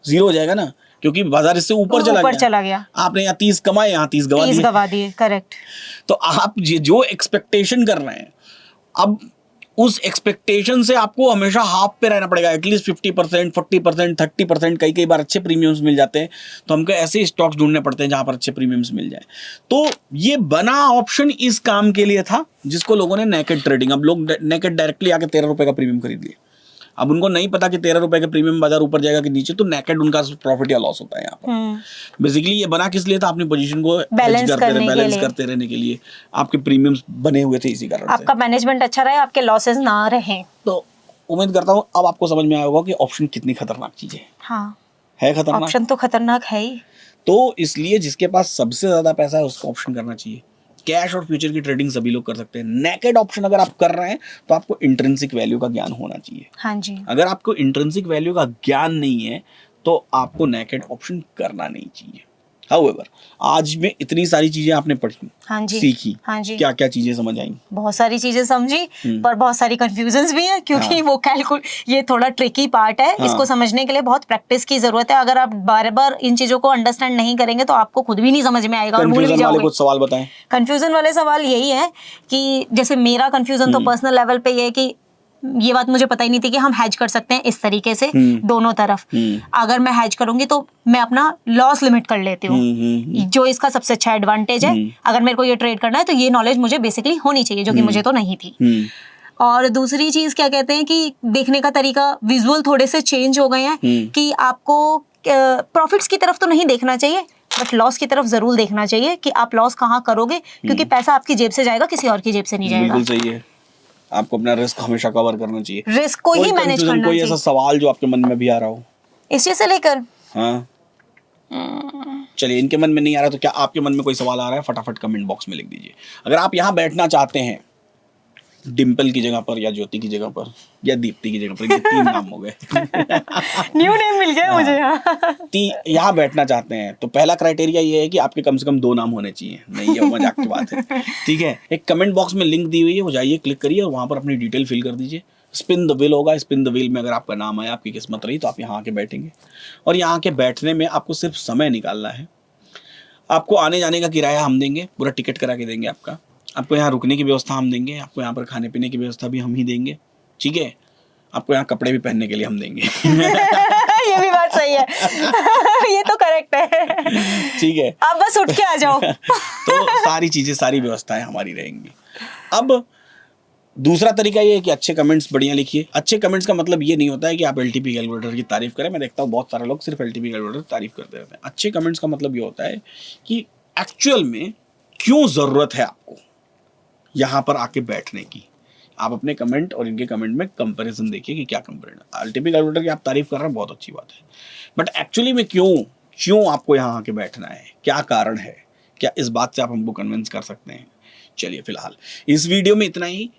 जीरो हो जाएगा ना, क्योंकि बाजार इससे ऊपर चला गया। आपने यहाँ 30 कमाए, यहाँ 30 गवा दिए। करेक्ट। तो आप जो एक्सपेक्टेशन कर रहे हैं, अब उस एक्सपेक्टेशन से आपको हमेशा हाफ पे रहना पड़ेगा, एटलीस्ट 50%, 40%, 30%। कई बार अच्छे प्रीमियम्स मिल जाते हैं, तो हमको ऐसे स्टॉक्स ढूंढने पड़ते हैं जहां पर अच्छे प्रीमियम्स मिल जाए। तो ये बना ऑप्शन इस काम के लिए था, जिसको लोगों ने नेकेड ट्रेडिंग, अब लोग नेकेड डायरेक्टली आके 13 रुपए का प्रीमियम खरीद लिए। अब उनको नहीं पता कि 13 रुपए का प्रीमियम बाजार ऊपर जाएगा कि नीचे, तो नेकेड उनका प्रॉफिट या लॉस होता है यहाँ पर। बेसिकली ये बना किस लिए था, अपनी पोजीशन को बैलेंस करते रहने के लिए। आपके प्रीमियम्स बने हुए थे इसी कारण से, आपका मैनेजमेंट अच्छा रहे, आपके लॉसेस ना रहे। तो उम्मीद करता हूँ अब आपको समझ में आया होगा कि ऑप्शन कितनी खतरनाक चीज है। हाँ, है खतरनाक, ऑप्शन तो खतरनाक है ही। तो इसलिए जिसके पास सबसे ज्यादा पैसा है उसको ऑप्शन करना चाहिए। कैश और फ्यूचर की ट्रेडिंग सभी लोग कर सकते हैं। नेकेड ऑप्शन अगर आप कर रहे हैं तो आपको इंट्रिंसिक वैल्यू का ज्ञान होना चाहिए। हाँ जी। अगर आपको इंट्रिंसिक वैल्यू का ज्ञान नहीं है तो आपको नेकेड ऑप्शन करना नहीं चाहिए। However, आज में इतनी सारी चीजें आपने पढ़ी, हाँ जी, सीखी, हाँ जी, क्या क्या चीजें समझ आई? बहुत सारी चीजें समझी, पर बहुत सारी कंफ्यूजन्स भी है, क्योंकि वो ये थोड़ा ट्रिकी पार्ट है। इसको समझने के लिए बहुत प्रैक्टिस की जरूरत है। अगर आप बार बार इन चीजों को अंडरस्टैंड नहीं करेंगे तो आपको खुद भी नहीं समझ में आएगा और भूल भी जाओगे। कुछ सवाल बताएं। कंफ्यूजन वाले सवाल यही है कि जैसे मेरा कंफ्यूजन तो पर्सनल लेवल पे ये है कि ये बात मुझे पता ही नहीं थी कि हम हैज कर सकते हैं इस तरीके से दोनों तरफ। अगर मैं हैज करूंगी तो मैं अपना लॉस लिमिट कर लेती हूँ, जो इसका सबसे अच्छा एडवांटेज है। अगर मेरे को ये ट्रेड करना है तो ये नॉलेज मुझे बेसिकली होनी चाहिए, जो कि मुझे तो नहीं थी। और दूसरी चीज क्या कहते हैं कि देखने का तरीका, विजुअल थोड़े से चेंज हो गए हैं कि आपको प्रॉफिट्स की तरफ तो नहीं देखना चाहिए, बट लॉस की तरफ जरूर देखना चाहिए कि आप लॉस कहाँ करोगे, क्योंकि पैसा आपकी जेब से जाएगा, किसी और की जेब से नहीं जाएगा। बिल्कुल सही है, आपको अपना रिस्क हमेशा कवर करना चाहिए, रिस्क को ही मैनेज करना चाहिए। कोई ऐसा सवाल जो आपके मन में भी आ रहा हो इस चीज से लेकर? हाँ, चलिए, इनके मन में नहीं आ रहा तो क्या आपके मन में कोई सवाल आ रहा है, फटाफट कमेंट बॉक्स में लिख दीजिए। अगर आप यहाँ बैठना चाहते हैं डिम्पल की जगह पर, या ज्योति की जगह पर, या दीप्ति की जगह पर, ये 3 नाम हो गए न्यू नेम मिल गया मुझे यहाँ बैठना चाहते हैं तो पहला क्राइटेरिया ये है कि आपके कम से कम 2 नाम होने चाहिए। नहीं, ये मजाक की बात है, ठीक है। एक कमेंट बॉक्स में लिंक दी हुई है, वो जाइए, क्लिक करिए और वहां पर अपनी डिटेल फिल कर दीजिए। स्पिन द व्हील होगा, स्पिन द व्हील में अगर आपका नाम आया, आपकी किस्मत रही, तो आप यहाँ आके बैठेंगे। और यहाँ आके बैठने में आपको सिर्फ समय निकालना है। आपको आने जाने का किराया हम देंगे, पूरा टिकट करा के देंगे आपका। आपको यहाँ रुकने की व्यवस्था हम देंगे, आपको यहाँ पर खाने पीने की व्यवस्था भी हम ही देंगे, ठीक है। आपको यहाँ कपड़े भी पहनने के लिए हम देंगे ये भी बात सही है ये तो करेक्ट है, ठीक है। आप बस उठ के आ जाओ तो सारी चीजें, सारी व्यवस्थाएं हमारी रहेंगी। अब दूसरा तरीका ये है कि अच्छे कमेंट्स बढ़िया लिखिए। अच्छे कमेंट्स का मतलब ये नहीं होता है कि आप एलटीपी कैलकुलेटर की तारीफ करें। मैं देखता हूँ बहुत सारे लोग सिर्फ एलटीपी कैलकुलेटर की तारीफ करते रहते हैं। अच्छे कमेंट्स का मतलब ये होता है कि एक्चुअल में क्यों जरूरत है आपको यहाँ पर आके बैठने की। आप अपने कमेंट और इनके कमेंट में कंपैरिजन देखिए कि क्या कंपैरिजन है। एलटीपी कैलकुलेटर की आप तारीफ कर रहे हैं, बहुत अच्छी बात है, बट एक्चुअली में क्यों आपको यहाँ आके बैठना है, क्या कारण है, क्या इस बात से आप हमको कन्विंस कर सकते हैं। चलिए, फिलहाल इस वीडियो में इतना ही।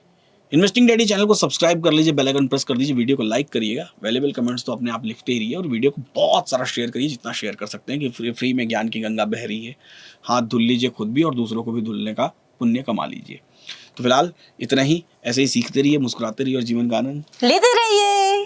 इन्वेस्टिंग डैडी चैनल को सब्सक्राइब कर लीजिए, बेल आइकन प्रेस कर दीजिए, वीडियो को लाइक करिएगा। वैल्यूएबल कमेंट्स तो अपने आप लिखते ही रहिए और वीडियो को बहुत सारा शेयर करिए, जितना शेयर कर सकते हैं कि फ्री में ज्ञान की गंगा बह रही है। हाथ धुल लीजिए खुद भी और दूसरों को भी धुलने का पुण्य कमा लीजिए। तो फिलहाल इतना ही। ऐसे ही सीखते रहिए, मुस्कुराते रहिए और जीवन का आनंद लेते रहिए।